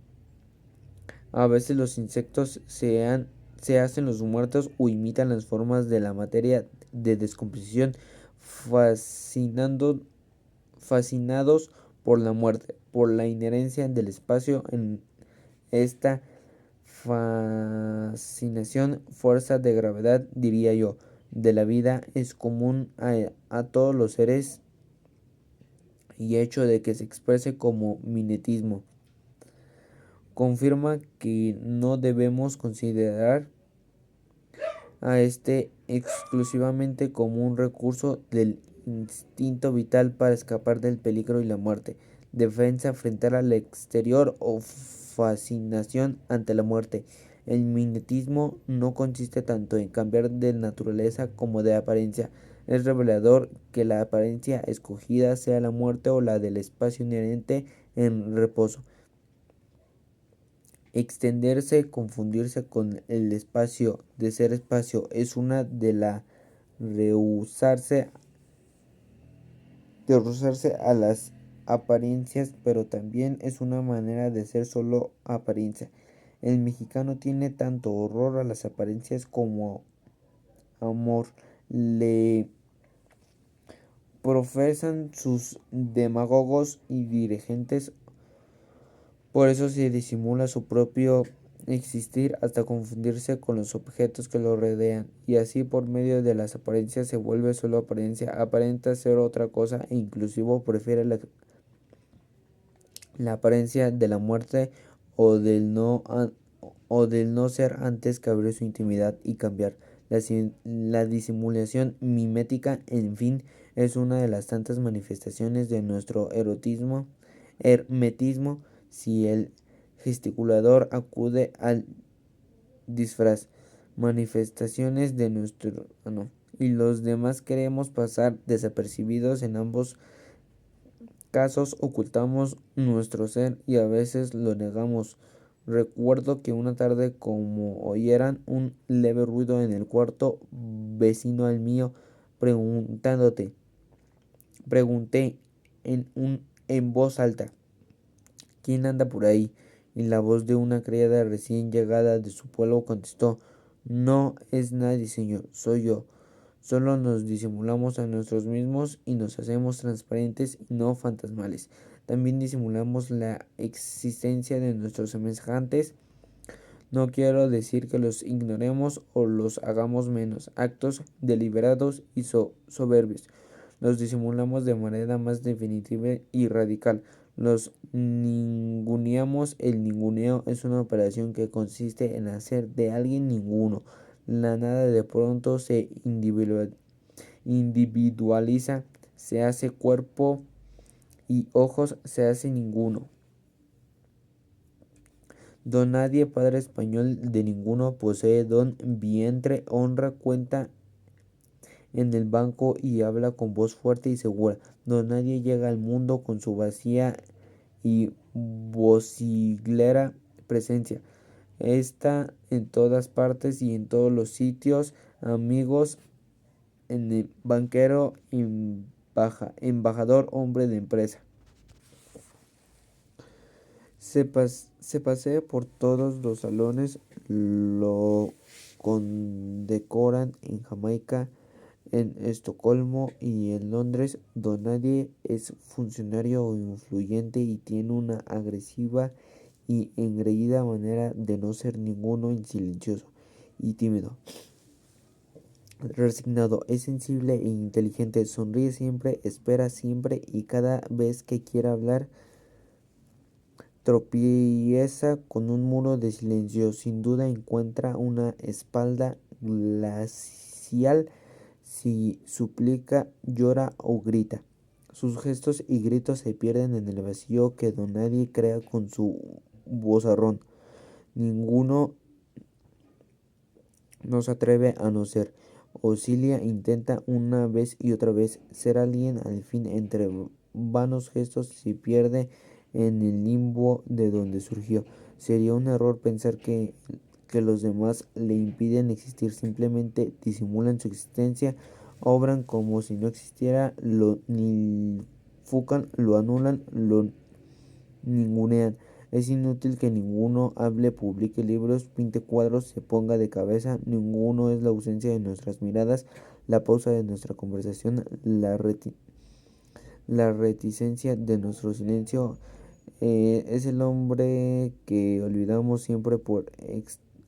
A veces los insectos se hacen los muertos o imitan las formas de la materia de descomposición, fascinando, fascinados por la muerte, por la inherencia del espacio en esta fascinación, fuerza de gravedad, diría yo, de la vida es común a todos los seres y hecho de que se exprese como mimetismo. Confirma que no debemos considerar a este exclusivamente como un recurso del instinto vital para escapar del peligro y la muerte, defensa frente al exterior o fascinación ante la muerte. El mimetismo no consiste tanto en cambiar de naturaleza como de apariencia. Es revelador que la apariencia escogida sea la muerte o la del espacio inherente en reposo. Extenderse, confundirse con el espacio, de ser espacio, es una de la rehusarse, a las apariencias, pero también es una manera de ser solo apariencia. El mexicano tiene tanto horror a las apariencias como amor le profesan sus demagogos y dirigentes. Por eso se disimula su propio existir hasta confundirse con los objetos que lo rodean, y así por medio de las apariencias se vuelve solo apariencia, aparenta ser otra cosa e inclusive prefiere la apariencia de la muerte o o del no ser antes que abrir su intimidad y cambiar. La disimulación mimética, en fin, es una de las tantas manifestaciones de nuestro hermetismo. Si el gesticulador acude al disfraz, manifestaciones de nuestro no, y los demás queremos pasar desapercibidos, en ambos casos ocultamos nuestro ser y a veces lo negamos. Recuerdo que una tarde, como oyeran un leve ruido en el cuarto vecino al mío, preguntándote, pregunté en voz alta: ¿quién anda por ahí? Y la voz de una criada recién llegada de su pueblo contestó: no es nadie, señor, soy yo. Solo nos disimulamos a nosotros mismos y nos hacemos transparentes y no fantasmales. También disimulamos la existencia de nuestros semejantes. No quiero decir que los ignoremos o los hagamos menos, actos deliberados y soberbios. Los disimulamos de manera más definitiva y radical. Los ninguneamos. El ninguneo es una operación que consiste en hacer de alguien ninguno. La nada de pronto se individualiza, se hace cuerpo y ojos, se hace ninguno. Don nadie, padre español de ninguno, posee don vientre, honra, cuenta en el banco y habla con voz fuerte y segura. Don nadie llega al mundo con su vacía y vociglera presencia. Está en todas partes y en todos los sitios, amigos, en el banquero, embajador, hombre de empresa. Se pasea por todos los salones, lo condecoran en Jamaica, en Estocolmo y en Londres. Don nadie es funcionario o influyente y tiene una agresiva y engreída manera de no ser ninguno, y silencioso y tímido. Resignado, es sensible e inteligente, sonríe siempre, espera siempre y cada vez que quiera hablar tropieza con un muro de silencio. Sin duda encuentra una espalda glacial si suplica, llora o grita. Sus gestos y gritos se pierden en el vacío que don nadie crea con su vozarrón. Ninguno nos atreve a no ser. Oscila, intenta una vez y otra vez ser alguien, al fin entre vanos gestos se pierde en el limbo de donde surgió. Sería un error pensar que los demás le impiden existir, simplemente disimulan su existencia, obran como si no existiera, lo nifucan, lo anulan, lo ningunean. Es inútil que ninguno hable, publique libros, pinte cuadros, se ponga de cabeza. Ninguno es la ausencia de nuestras miradas, la pausa de nuestra conversación, la reticencia de nuestro silencio. Es el hombre que olvidamos siempre por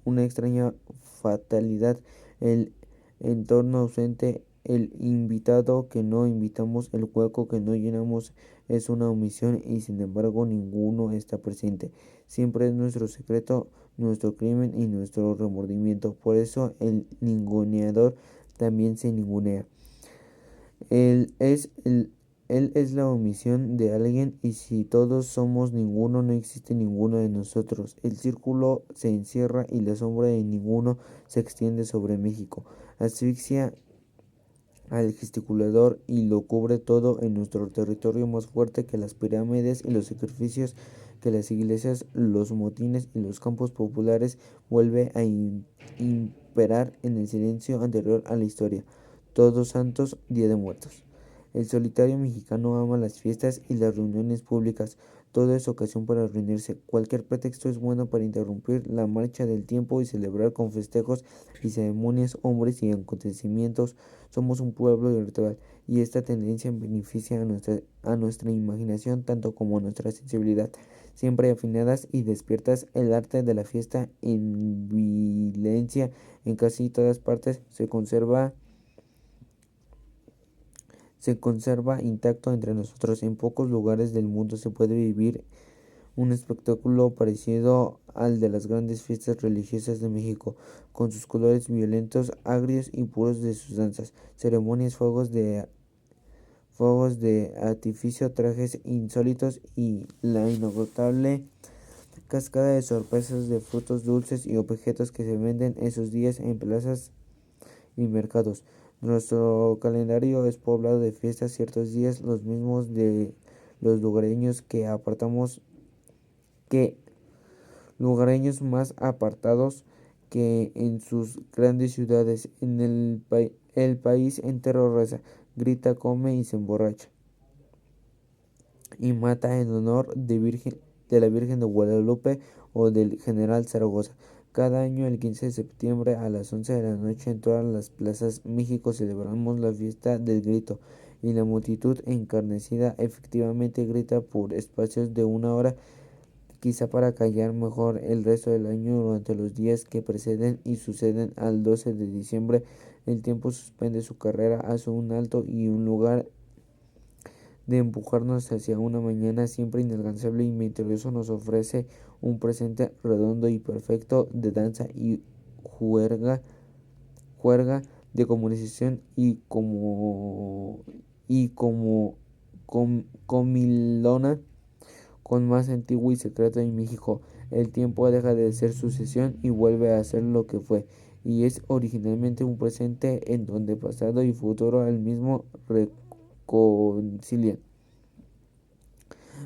una extraña fatalidad, el entorno ausente, el invitado que no invitamos, el hueco que no llenamos. Es una omisión y sin embargo ninguno está presente. Siempre es nuestro secreto, nuestro crimen y nuestro remordimiento. Por eso el ninguneador también se ningunea. Él es el Él es la omisión de alguien y si todos somos ninguno, no existe ninguno de nosotros. El círculo se encierra y la sombra de ninguno se extiende sobre México. Asfixia al gesticulador y lo cubre todo en nuestro territorio más fuerte que las pirámides y los sacrificios, que las iglesias, los motines y los campos populares. Vuelve a imperar en el silencio anterior a la historia. Todos Santos, Día de Muertos. El solitario mexicano ama las fiestas y las reuniones públicas. Todo es ocasión para reunirse. Cualquier pretexto es bueno para interrumpir la marcha del tiempo y celebrar con festejos y ceremonias hombres y acontecimientos. Somos un pueblo virtual y esta tendencia beneficia a nuestra imaginación tanto como a nuestra sensibilidad. Siempre afinadas y despiertas, el arte de la fiesta en violencia en casi todas partes se conserva intacto entre nosotros. En pocos lugares del mundo se puede vivir un espectáculo parecido al de las grandes fiestas religiosas de México, con sus colores violentos, agrios y puros de sus danzas, ceremonias, fuegos de artificio, trajes insólitos y la inagotable cascada de sorpresas de frutos dulces y objetos que se venden esos días en plazas y mercados. Nuestro calendario es poblado de fiestas ciertos días, los mismos de los que lugareños más apartados que en sus grandes ciudades. En el país entero reza, grita, come y se emborracha y mata en honor de la Virgen de Guadalupe o del General Zaragoza. Cada año, el 15 de septiembre a las 11 de la noche, en todas las plazas México celebramos la fiesta del grito, y la multitud encarnecida efectivamente grita por espacios de una hora quizá para callar mejor el resto del año. Durante los días que preceden y suceden al 12 de diciembre, el tiempo suspende su carrera, hace un alto y en lugar de empujarnos hacia una mañana siempre inalcanzable y misterioso, nos ofrece un presente redondo y perfecto de danza y juerga, de comunicación y como comilona con más antiguo y secreto en México. El tiempo deja de ser sucesión y vuelve a ser lo que fue, y es originalmente un presente en donde pasado y futuro al mismo reconcilian.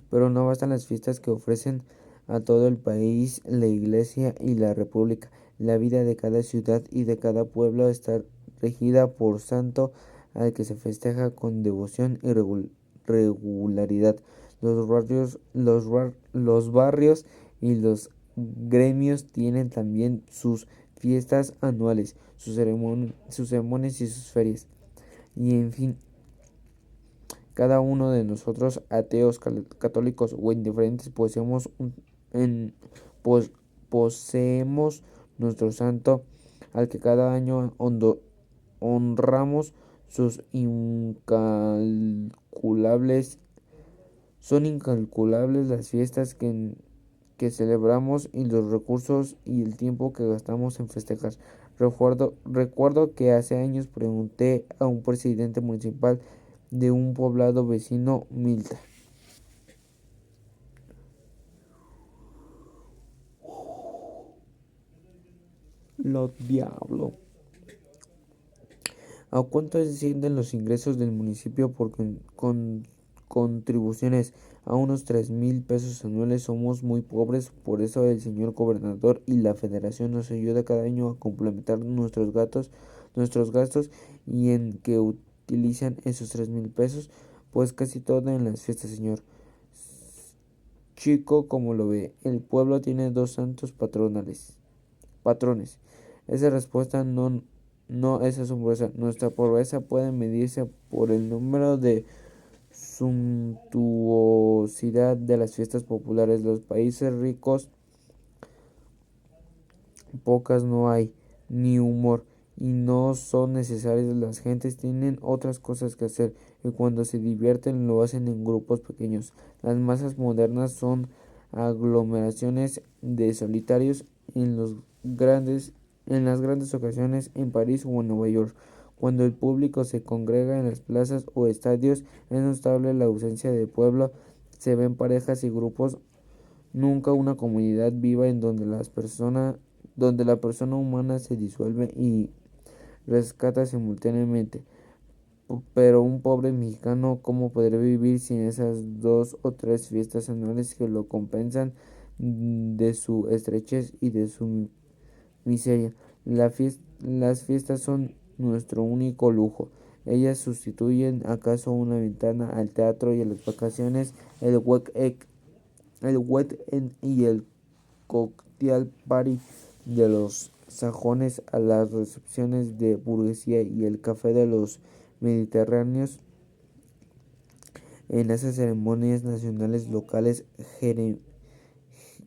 Pero no bastan las fiestas que ofrecen a todo el país, la Iglesia y la República. La vida de cada ciudad y de cada pueblo está regida por santo al que se festeja con devoción y regularidad. Los barrios y los gremios tienen también sus fiestas anuales, sus ceremonias y sus ferias. Y en fin, cada uno de nosotros, ateos, católicos o indiferentes, en, pos- poseemos nuestro santo al que cada año honramos. Sus incalculables, son incalculables las fiestas que celebramos y los recursos y el tiempo que gastamos en festejar. Recuerdo que hace años pregunté a un presidente municipal de un poblado vecino, Milta. Los diablo. ¿A cuánto ascienden los ingresos del municipio por contribuciones? A unos 3,000 pesos anuales. Somos muy pobres, por eso el señor gobernador y la federación nos ayuda cada año a complementar nuestros gastos. ¿Y en qué utilizan esos 3,000 pesos? Pues casi todo en las fiestas, señor. Chico, como lo ve, el pueblo tiene dos santos patrones. Esa respuesta no es asombrosa. Nuestra pobreza puede medirse por el número de suntuosidad de las fiestas populares. Los países ricos pocas no hay, ni humor, y no son necesarias. Las gentes tienen otras cosas que hacer, y cuando se divierten lo hacen en grupos pequeños. Las masas modernas son aglomeraciones de solitarios en las grandes ocasiones en París o en Nueva York. Cuando el público se congrega en las plazas o estadios, es notable la ausencia de pueblo. Se ven parejas y grupos, nunca una comunidad viva en donde la persona humana se disuelve y rescata simultáneamente. Pero un pobre mexicano, ¿cómo podría vivir sin esas 2 o 3 fiestas anuales que lo compensan de su estrechez y de su miseria? Las fiestas son nuestro único lujo. Ellas sustituyen acaso una ventana al teatro y a las vacaciones, el weekend y el cocktail party de los sajones, a las recepciones de burguesía y el café de los mediterráneos. En esas ceremonias nacionales, locales,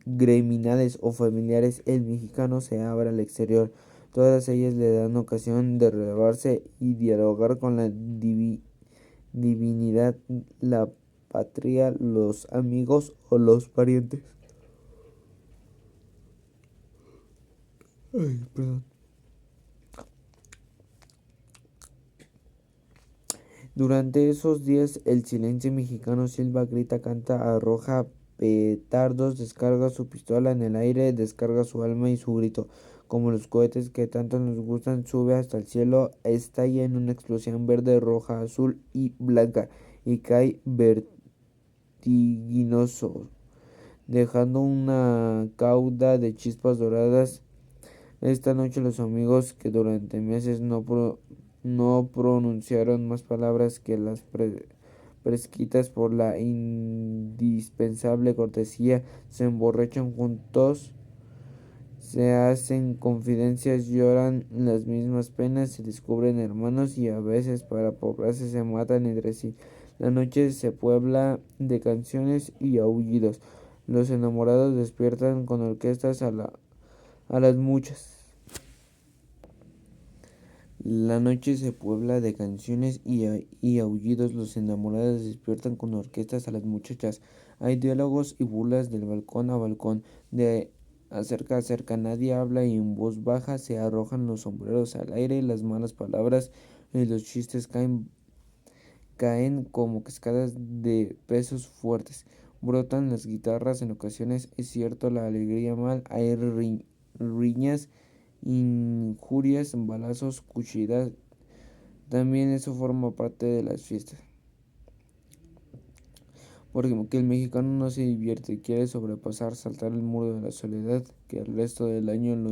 gremiales o familiares, el mexicano se abre al exterior. Todas ellas le dan ocasión de relevarse y dialogar con la divinidad, la patria, los amigos o los parientes. Ay, perdón. Durante esos días el silencio mexicano silba, grita, canta, arroja petardos, descarga su pistola en el aire, descarga su alma y su grito, como los cohetes que tanto nos gustan, sube hasta el cielo, estalla en una explosión verde, roja, azul y blanca y cae vertiginoso, dejando una cauda de chispas doradas. Esta noche los amigos que durante meses no pronunciaron más palabras que las prescritas por la indispensable cortesía, se emborrachan juntos, se hacen confidencias, lloran las mismas penas, se descubren hermanos y a veces para poblarse se matan entre sí. La noche se puebla de canciones y aullidos. Los enamorados despiertan con orquestas a las muchas. La noche se puebla de canciones y aullidos. Los enamorados despiertan con orquestas a las muchachas. Hay diálogos y burlas del balcón a balcón, de acerca a acerca. Nadie habla y en voz baja se arrojan los sombreros al aire. Las malas palabras y los chistes caen como cascadas de pesos fuertes. Brotan las guitarras en ocasiones, es cierto, la alegría mal. Hay riñas, injurias, balazos, cuchillas. También eso forma parte de las fiestas. Porque el mexicano no se divierte, quiere sobrepasar, saltar el muro de la soledad que el resto del año lo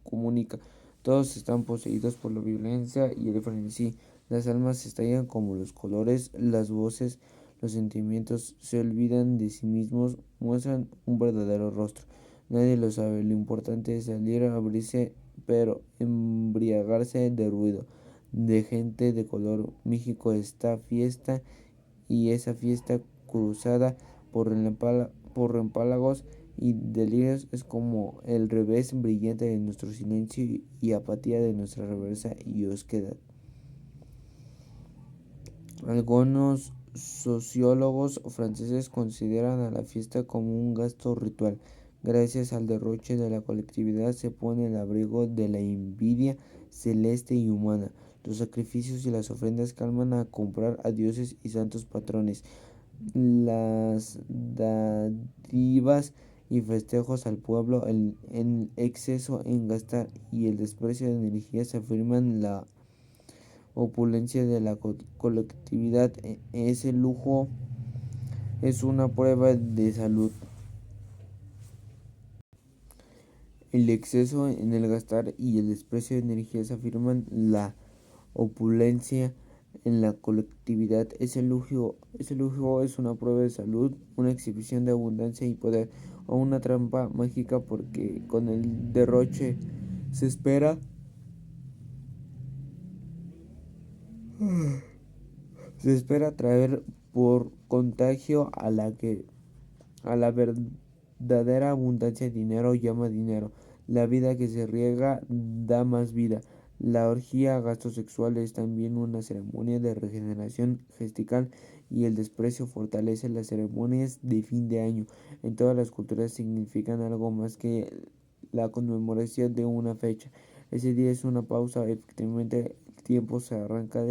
comunica. Todos están poseídos por la violencia y el frenesí. Las almas estallan como los colores, las voces, los sentimientos se olvidan de sí mismos, muestran un verdadero rostro. Nadie lo sabe, lo importante es salir a abrirse, pero embriagarse de ruido, de gente de color. México está fiesta y esa fiesta cruzada por reempálagos y delirios es como el revés brillante de nuestro silencio y apatía de nuestra reversa y osquedad. Algunos sociólogos franceses consideran a la fiesta como un gasto ritual. Gracias al derroche de la colectividad se pone el abrigo de la envidia celeste y humana. Los sacrificios y las ofrendas calman a comprar a dioses y santos patrones. Las dádivas y festejos al pueblo, el exceso en gastar y el desprecio de energías afirman la opulencia de la colectividad. Ese lujo es una prueba de salud. El exceso en el gastar y el desprecio de energías afirman la opulencia en la colectividad. Ese lujo es una prueba de salud, una exhibición de abundancia y poder, o una trampa mágica, porque con el derroche se espera traer por contagio a la verdadera abundancia. Dinero llama dinero. La vida que se riega da más vida. La orgía, gasto sexual, es también una ceremonia de regeneración gestical y el desprecio fortalece las ceremonias de fin de año. En todas las culturas significan algo más que la conmemoración de una fecha. Ese día es una pausa, efectivamente el tiempo se arranca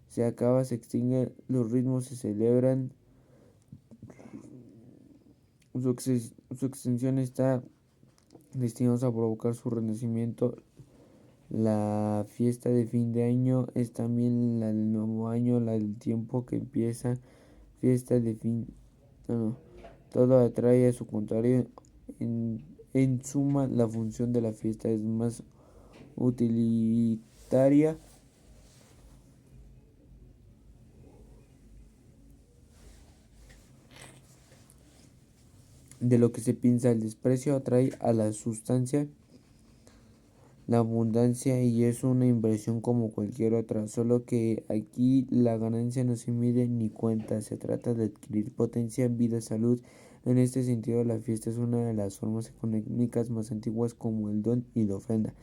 se acaba, se extingue, los ritmos se celebran, su extensión está destinada a provocar su renacimiento. La fiesta de fin de año es también la del nuevo año, la del tiempo que empieza. Fiesta de fin, no, todo atrae a su contrario. En suma, la función de la fiesta es más utilitaria de lo que se piensa. El desprecio atrae a la sustancia, la abundancia, y es una inversión como cualquier otra, solo que aquí la ganancia no se mide ni cuenta, se trata de adquirir potencia, vida, salud. En este sentido, la fiesta es una de las formas económicas más antiguas, como el don y la ofrenda.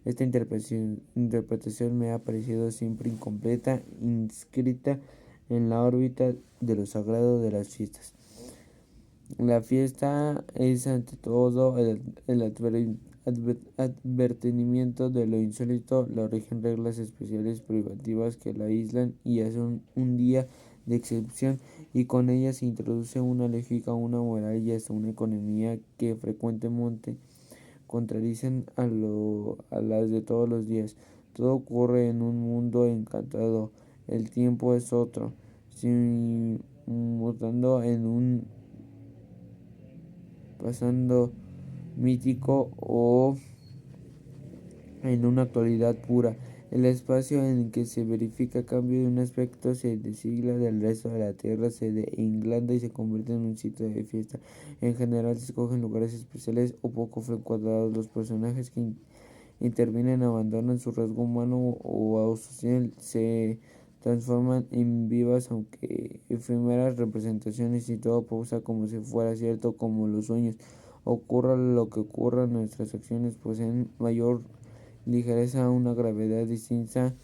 Esta interpretación me ha parecido siempre incompleta, inscrita en la órbita de lo sagrado de las fiestas. La fiesta es ante todo el advertimiento de lo insólito. La rigen reglas especiales privativas que la aíslan y hacen un día de excepción, y con ellas se introduce una lógica, una moral y hasta una economía que frecuentemente contradicen a las de todos los días. Todo ocurre en un mundo encantado. El tiempo es otro, mutando en un pasando mítico o en una actualidad pura. El espacio en que se verifica cambio de un aspecto se desigla del resto de la tierra, se englanda y se convierte en un sitio de fiesta. En general se escogen lugares especiales o poco frecuentados. Los personajes que intervienen abandonan su rasgo humano o social, se transforman en vivas aunque efímeras representaciones y todo pausa como si fuera cierto como los sueños. Ocurra lo que ocurra, nuestras acciones poseen mayor ligereza, una gravedad distinta,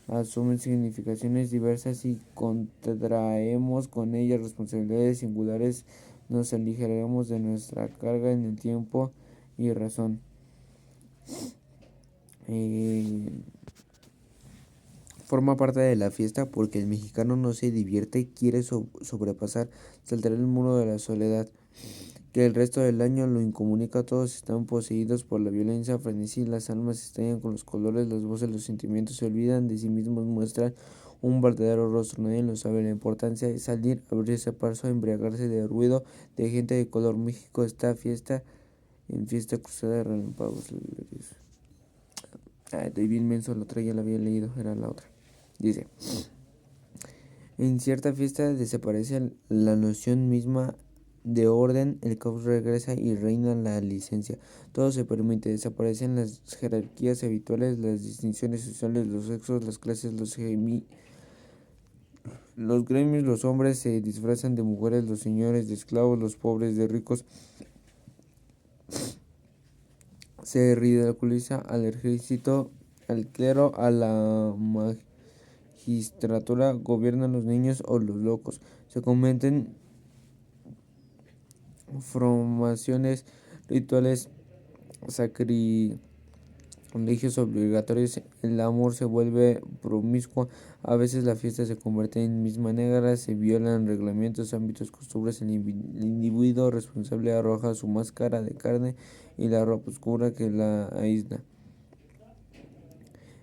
asumen significaciones diversas y contraemos con ellas responsabilidades singulares, nos aligeraremos de nuestra carga en el tiempo y razón. Forma parte de la fiesta porque el mexicano no se divierte, quiere sobrepasar, saltar el muro de la soledad, que el resto del año lo incomunica. Todos están poseídos por la violencia, frenesí, las almas estallan con los colores, las voces, los sentimientos se olvidan de sí mismos, muestran un verdadero rostro, nadie lo sabe. La importancia de salir, abrirse paso, embriagarse de ruido, de gente de color. México está fiesta, en fiesta cruzada de relámpagos. Estoy bien menso, la otra ya la había leído, era la otra. Dice, en cierta fiesta desaparece la noción misma de orden, el caos regresa y reina la licencia. Todo se permite, desaparecen las jerarquías habituales, las distinciones sociales, los sexos, las clases, los gremios, los hombres se disfrazan de mujeres, los señores de esclavos, los pobres de ricos. Se ridiculiza al ejército, al clero, a la magistratura, gobiernan los niños o los locos. Se cometen formaciones rituales, sacrilegios obligatorios, el amor se vuelve promiscuo, a veces la fiesta se convierte en misma negra, se violan reglamentos, ámbitos, costumbres, el individuo responsable arroja su máscara de carne y la ropa oscura que la aísla.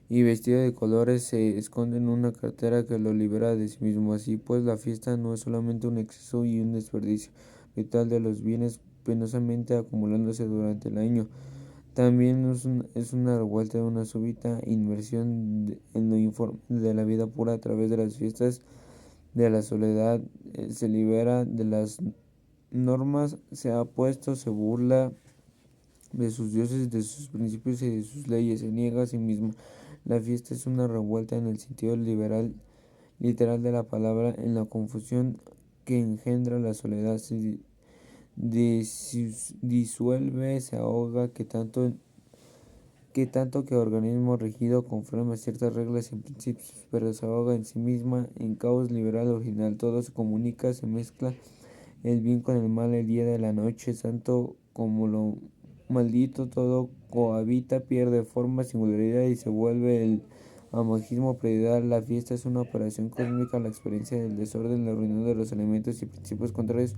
Y vestido de colores se esconde en una cartera que lo libera de sí mismo. Así pues, la fiesta no es solamente un exceso y un desperdicio ritual de los bienes penosamente acumulándose durante el año. También es una revuelta, una súbita inmersión en lo informe de la vida pura a través de las fiestas, de la soledad, se libera de las normas, se ha puesto, se burla de sus dioses, de sus principios y de sus leyes, se niega a sí mismo. La fiesta es una revuelta en el sentido literal de la palabra, en la confusión que engendra la soledad, se disuelve, se ahoga, que organismo regido conforme a ciertas reglas y principios, pero se ahoga en sí misma, en caos liberal original, todo se comunica, se mezcla el bien con el mal, el día de la noche, santo como lo maldito, todo cohabita, pierde forma, singularidad y se vuelve el amagismo predial. La fiesta es una operación cósmica, la experiencia del desorden, la reunión de los elementos y principios contrarios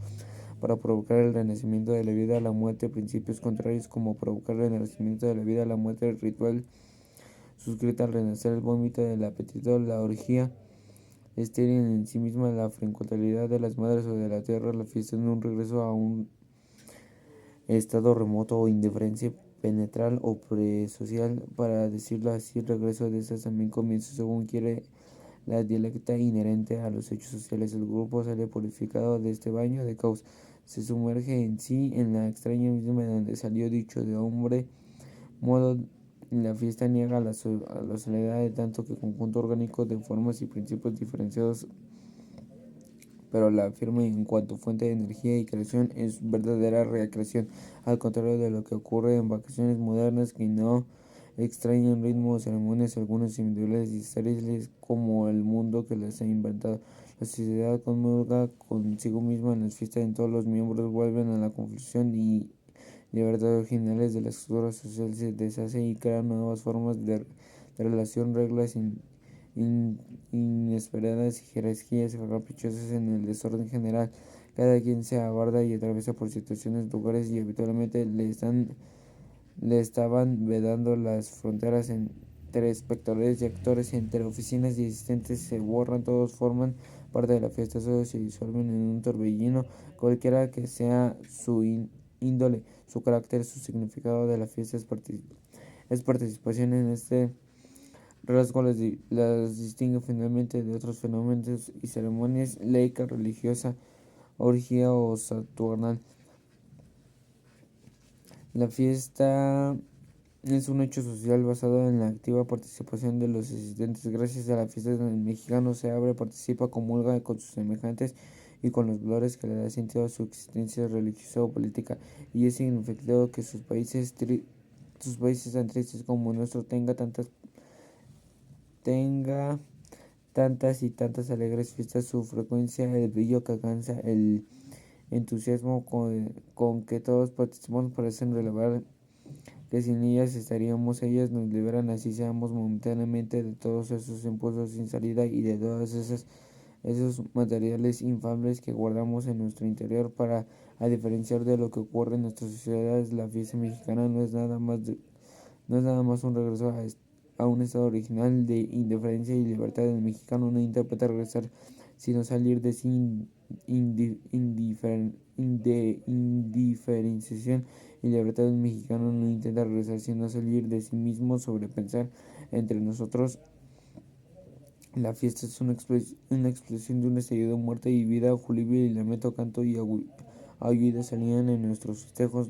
para provocar el renacimiento de la vida, la muerte, principios contrarios como provocar el renacimiento de la vida, la muerte, el ritual suscrita al renacer, el vómito del apetito, la orgía estéril en sí misma, la fecundidad de las madres o de la tierra, la fiesta en un regreso a un estado remoto o indiferencia penetral o presocial, para decirlo así, el regreso de estas también comienza según quiere la dialéctica inherente a los hechos sociales. El grupo sale purificado de este baño de caos, se sumerge en sí, en la extraña misma de donde salió dicho de hombre modo. La fiesta niega la soledad de tanto que conjunto orgánico de formas y principios diferenciados, pero la afirma en cuanto fuente de energía y creación, es verdadera recreación, al contrario de lo que ocurre en vacaciones modernas que no extrañan ritmos, ceremonias, algunos individuales y estériles como el mundo que las ha inventado. La sociedad comulga consigo misma en las fiestas, en todos los miembros vuelven a la confusión y libertad originales de la estructura social, se deshace y crea nuevas formas de relación, reglas inesperadas y jerarquías caprichosas en el desorden general. Cada quien se aguarda y atraviesa por situaciones, lugares y habitualmente le estaban vedando las fronteras entre espectadores y actores, entre oficinas y asistentes se borran, todos forman parte de la fiesta, todos se disuelven en un torbellino, cualquiera que sea su índole, su carácter, su significado de la fiesta es participación en este rasgo las distingue finalmente de otros fenómenos y ceremonias laica, religiosa, orgía o saturnal. La fiesta Es un hecho social basado en la activa participación de los asistentes. Gracias a la fiesta, el mexicano se abre, participa, comulga con sus semejantes y con los valores que le da sentido a su existencia religiosa o política, y es significativo que sus países tan tristes como el nuestro tenga tantas y tantas alegres fiestas. Su frecuencia, el brillo que alcanza, el entusiasmo con que todos participamos parecen relevar que sin ellas estaríamos. Ellas nos liberan, así seamos momentáneamente, de todos esos impulsos sin salida y de todos esos materiales infames que guardamos en nuestro interior. Para a diferenciar de lo que ocurre en nuestras sociedades, la fiesta mexicana no es nada más un regreso a un estado original de indiferencia y libertad. El mexicano no interpreta regresar, sino salir de sin indiferenciación y libertad. El mexicano no intenta regresar, sino salir de sí mismo, sobrepensar entre nosotros. La fiesta es una explosión de un estallido, muerte y vida, júbilo y lamento, canto y aullido salían en nuestros festejos,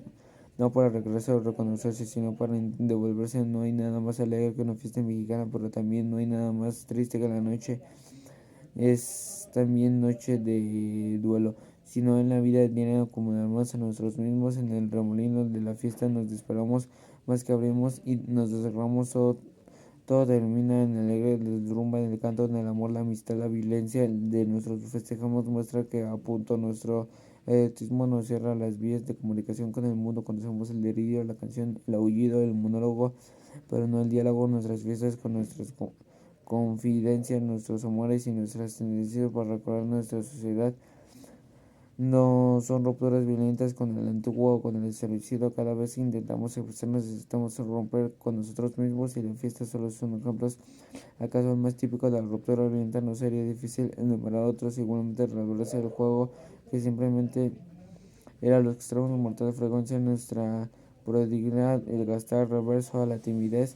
no para regresar o reconocerse, sino para devolverse. No hay nada más alegre que una fiesta mexicana, pero también no hay nada más triste que la noche. Es también noche de duelo. Si no en la vida diaria acomodamos a nosotros mismos en el remolino de la fiesta, nos disparamos más que abrimos y nos desgarramos. Todo termina en el alegre deslumbre, en el canto, en el amor, la amistad, la violencia de nuestros festejamos muestra que a punto nuestro erotismo nos cierra las vías de comunicación con el mundo. Conocemos el delirio, la canción, el aullido, el monólogo, pero no el diálogo. Nuestras fiestas con nuestras confidencias, nuestros amores y nuestras tendencias para recordar nuestra sociedad no son rupturas violentas con el antiguo o con el establecido. Cada vez que intentamos expresarnos necesitamos romper con nosotros mismos, y la fiesta solo son ejemplos. ¿Acaso el más típico de la ruptura violenta? No sería difícil enumerar otros igualmente relevantes del juego, que simplemente era los extremos de mortal frecuencia, nuestra prodigalidad, el gastar reverso a la timidez,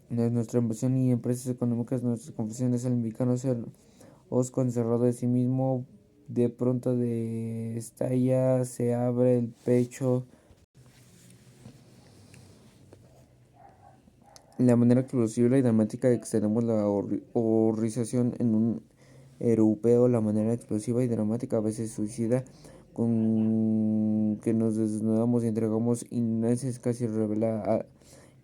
nuestra ambición y empresas económicas, nuestras confesiones. El mexicano ser osco, encerrado de sí mismo, de pronto estalla, se abre el pecho. La manera explosiva y dramática de que tenemos la horrorización en un europeo, la manera explosiva y dramática, a veces suicida, con que nos desnudamos y entregamos inneces, casi revela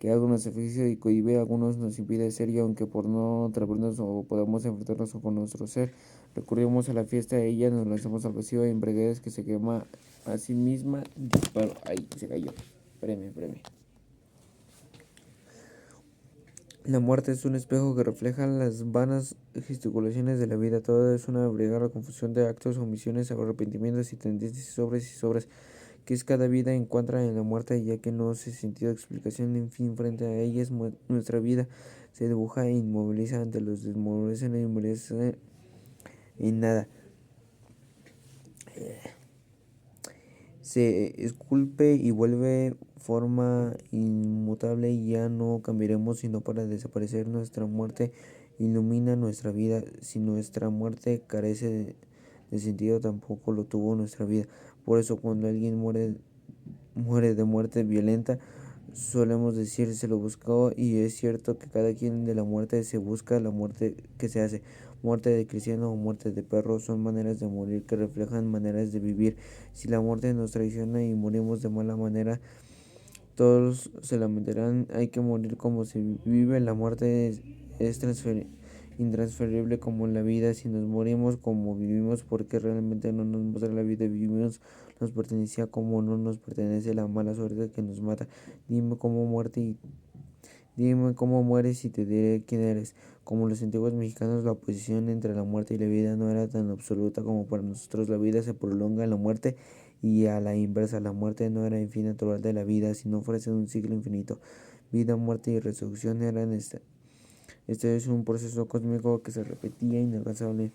que algo nos ejercicio y cohibe, a algunos nos impide ser, y aunque por no atrevernos o podamos enfrentarnos con nuestro ser, recurrimos a la fiesta de ella, nos lanzamos al vacío de embriaguez que se quema a sí misma. Disparo, ahí se cayó. Premio. La muerte es un espejo que refleja las vanas gesticulaciones de la vida. Todo es una abrigada confusión de actos, omisiones, arrepentimientos y tendencias, y sobras, que es cada vida encuentra en la muerte, ya que no se sentido explicación. En fin, frente a ella es nuestra vida se dibuja e inmoviliza ante los desmorones e inmoviliza en nada. Se esculpe y vuelve forma inmutable, y ya no cambiaremos sino para desaparecer. Nuestra muerte ilumina nuestra vida. Si nuestra muerte carece de sentido, tampoco lo tuvo nuestra vida. Por eso cuando alguien muere de muerte violenta, solemos decir se lo buscó, y es cierto que cada quien de la muerte se busca la muerte que se hace. Muerte de cristiano o muerte de perro son maneras de morir que reflejan maneras de vivir. Si la muerte nos traiciona y morimos de mala manera, todos se lamentarán. Hay que morir como se vive. La muerte es intransferible como la vida. Si nos morimos como vivimos, porque realmente no nos muestra la vida vivimos, nos pertenecía como no nos pertenece la mala suerte que nos mata. Dime cómo mueres y te diré quién eres. Como los antiguos mexicanos, la oposición entre la muerte y la vida no era tan absoluta como para nosotros. La vida se prolonga en la muerte, y a la inversa, la muerte no era el fin natural de la vida, sino ofrece un ciclo infinito. Vida, muerte y resurrección eran este es un proceso cósmico que se repetía inalcanzable.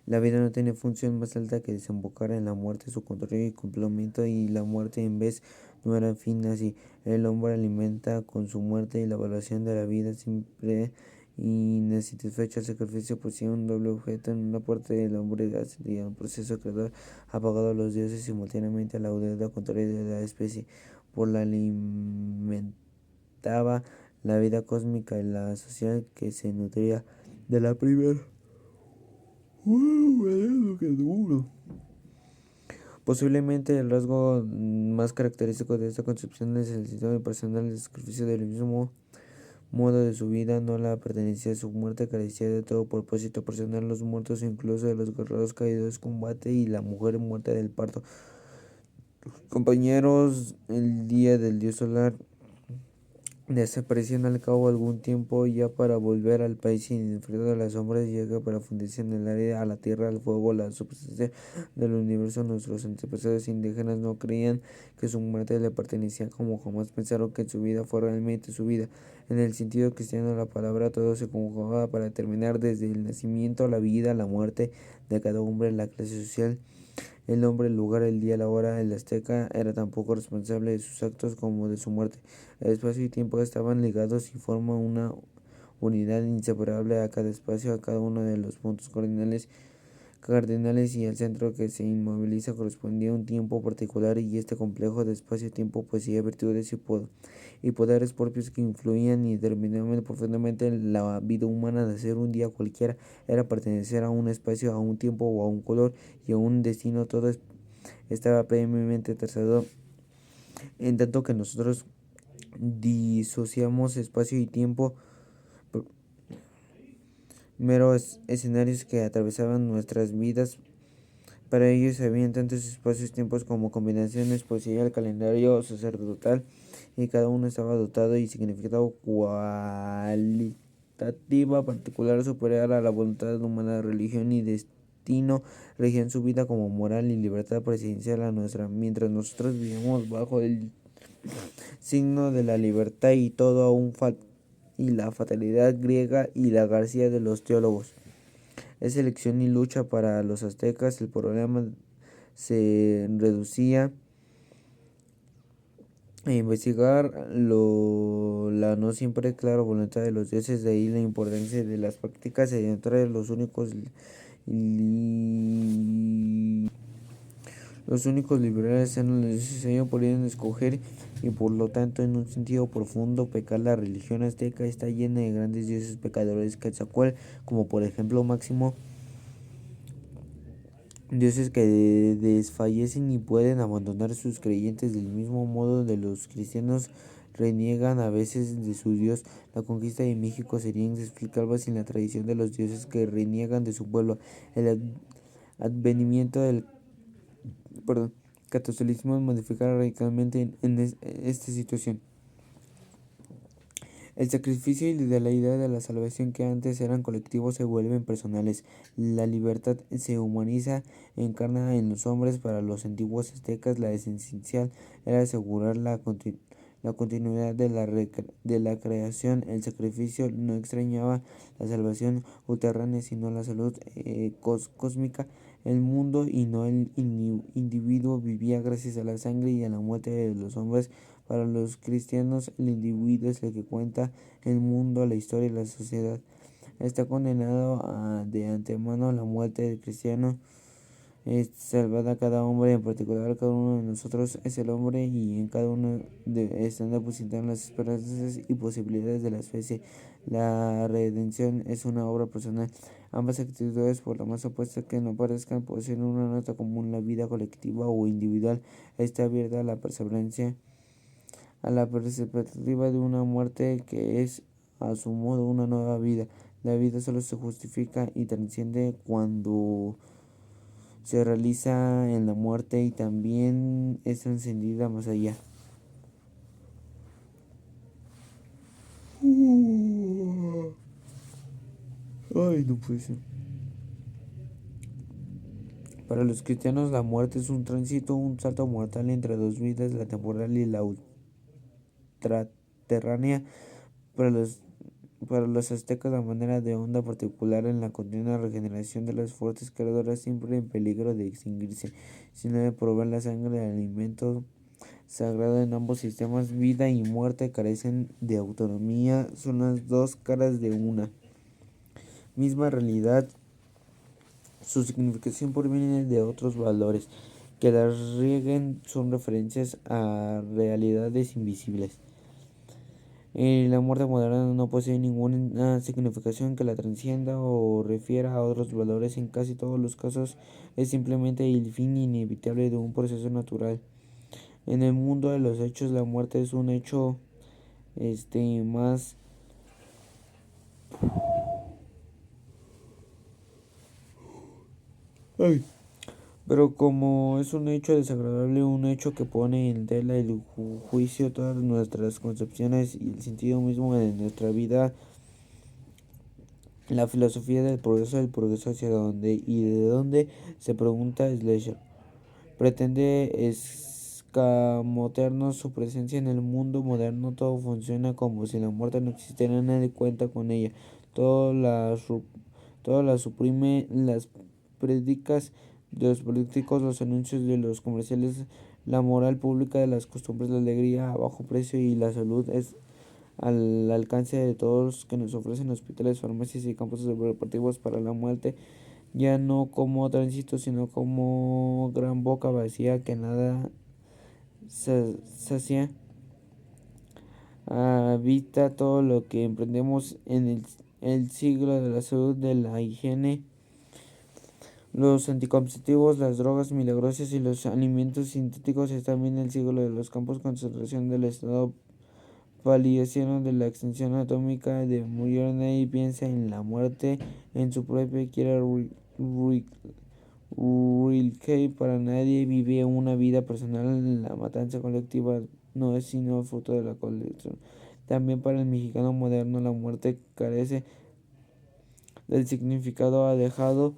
La vida no tiene función más alta que desembocar en la muerte, su control y complemento, y la muerte en vez no era fin. Así el hombre alimenta con su muerte y la evaluación de la vida siempre Insatisfecho, el sacrificio poseía un doble objeto. En una parte del hombre ascendía un proceso creador apagado a los dioses simultáneamente a la deuda contraria de la especie, por la alimentaba la vida cósmica y la social que se nutría de la primera. ¡Qué duro! Posiblemente el rasgo más característico de esta concepción es el sistema personal de sacrificio del mismo modo de su vida, no la pertenecía a su muerte, carecía de todo propósito personal, los muertos incluso de los guerreros caídos de combate y la mujer muerta del parto. Compañeros, el día del dios solar desaparecían al cabo algún tiempo ya para volver al país sin el frío de las sombras llega para fundirse en el aire, a la tierra, al fuego, la substancia del universo. Nuestros antepasados indígenas no creían que su muerte le pertenecía, como jamás pensaron que su vida fue realmente su vida. En el sentido cristiano de la palabra, todo se conjugaba para terminar desde el nacimiento, la vida, la muerte de cada hombre, la clase social, el nombre, el lugar, el día, la hora. El azteca era tan poco responsable de sus actos como de su muerte. El espacio y tiempo estaban ligados y forman una unidad inseparable a cada espacio, a cada uno de los puntos cardinales y el centro que se inmoviliza correspondía a un tiempo particular, y este complejo de espacio-tiempo poseía virtudes y poderes propios que influían y determinaban profundamente la vida humana. De ser un día cualquiera era pertenecer a un espacio, a un tiempo o a un color y a un destino. Todo estaba previamente trazado, en tanto que nosotros disociamos espacio y tiempo, meros escenarios que atravesaban nuestras vidas. Para ellos habían tantos espacios tiempos como combinaciones. Poseía el calendario sacerdotal y cada uno estaba dotado y significado cualitativa particular superior a la voluntad humana. Religión y destino regían su vida como moral y libertad presidencial a nuestra, mientras nosotros vivíamos bajo el signo de la libertad y todo aún y la fatalidad griega y la García de los teólogos. Es elección y lucha para los aztecas. El problema se reducía a investigar la no siempre clara voluntad de los dioses, de ahí la importancia de las prácticas sedentarias. Los únicos liberales eran los dioses. Ellos podían escoger y por lo tanto, en un sentido profundo, pecar. La religión azteca está llena de grandes dioses pecadores, Quetzalcóatl, como por ejemplo Máximo, dioses que desfallecen y pueden abandonar sus creyentes. Del mismo modo de los cristianos reniegan a veces de su Dios. La conquista de México sería inexplicable sin la tradición de los dioses que reniegan de su pueblo. El advenimiento del catolicismo modificará radicalmente esta situación. El sacrificio y de la idea de la salvación, que antes eran colectivos, se vuelven personales. La libertad se humaniza, encarna en los hombres. Para los antiguos aztecas, la esencial era asegurar la continuidad de la creación. El sacrificio no extrañaba la salvación ulterránea, sino la salud cósmica. El mundo y no el individuo vivía gracias a la sangre y a la muerte de los hombres. Para los cristianos, el individuo es el que cuenta el mundo, la historia y la sociedad. Está condenado de antemano. La muerte del cristiano es salvada a cada hombre, en particular cada uno de nosotros es el hombre, y en cada uno están depositadas las esperanzas y posibilidades de la especie. La redención es una obra personal. Ambas actitudes, por la más opuesta que no parezcan, poseen una nota común. La vida colectiva o individual está abierta a la perspectiva de una muerte que es a su modo una nueva vida. La vida solo se justifica y trasciende cuando se realiza en la muerte, y también es trascendida más allá. Ay, no puede ser. Para los cristianos, la muerte es un tránsito, un salto mortal entre dos vidas, la temporal y la ultraterránea. Para los Para los aztecas, la manera de onda particular en la continua regeneración de las fuerzas creadoras, siempre en peligro de extinguirse, sino de proveer la sangre de alimento sagrado. En ambos sistemas, vida y muerte carecen de autonomía, son las dos caras de una misma realidad. Su significación proviene de otros valores que las rieguen, son referencias a realidades invisibles. La muerte moderna no posee ninguna significación que la trascienda o refiera a otros valores. En casi todos los casos es simplemente el fin inevitable de un proceso natural. En el mundo de los hechos, la muerte es un hecho más. Ay. Pero como es un hecho desagradable, un hecho que pone en tela el juicio todas nuestras concepciones y el sentido mismo de nuestra vida, la filosofía del progreso hacia dónde y de dónde, se pregunta Schlecher. Pretende escamotearnos su presencia en el mundo moderno. Todo funciona como si la muerte no existiera, nadie cuenta con ella. Todo la, todo la suprime, las predicas de los políticos, los anuncios de los comerciales, la moral pública de las costumbres, la alegría a bajo precio y la salud es al alcance de todos, que nos ofrecen hospitales, farmacias y campos deportivos para la muerte, ya no como tránsito, sino como gran boca vacía que nada sacia. Habita todo lo que emprendemos en el siglo de la salud, de la higiene, los anticonceptivos, las drogas milagrosas y los alimentos sintéticos. Es también el siglo de los campos de concentración, del estado paliación, de la extensión atómica, de murió. Nadie piensa en la muerte en su propia quiera Rilke. Para nadie vive una vida personal. La matanza colectiva no es sino fruto de la colección. También para el mexicano moderno la muerte carece del significado ha dejado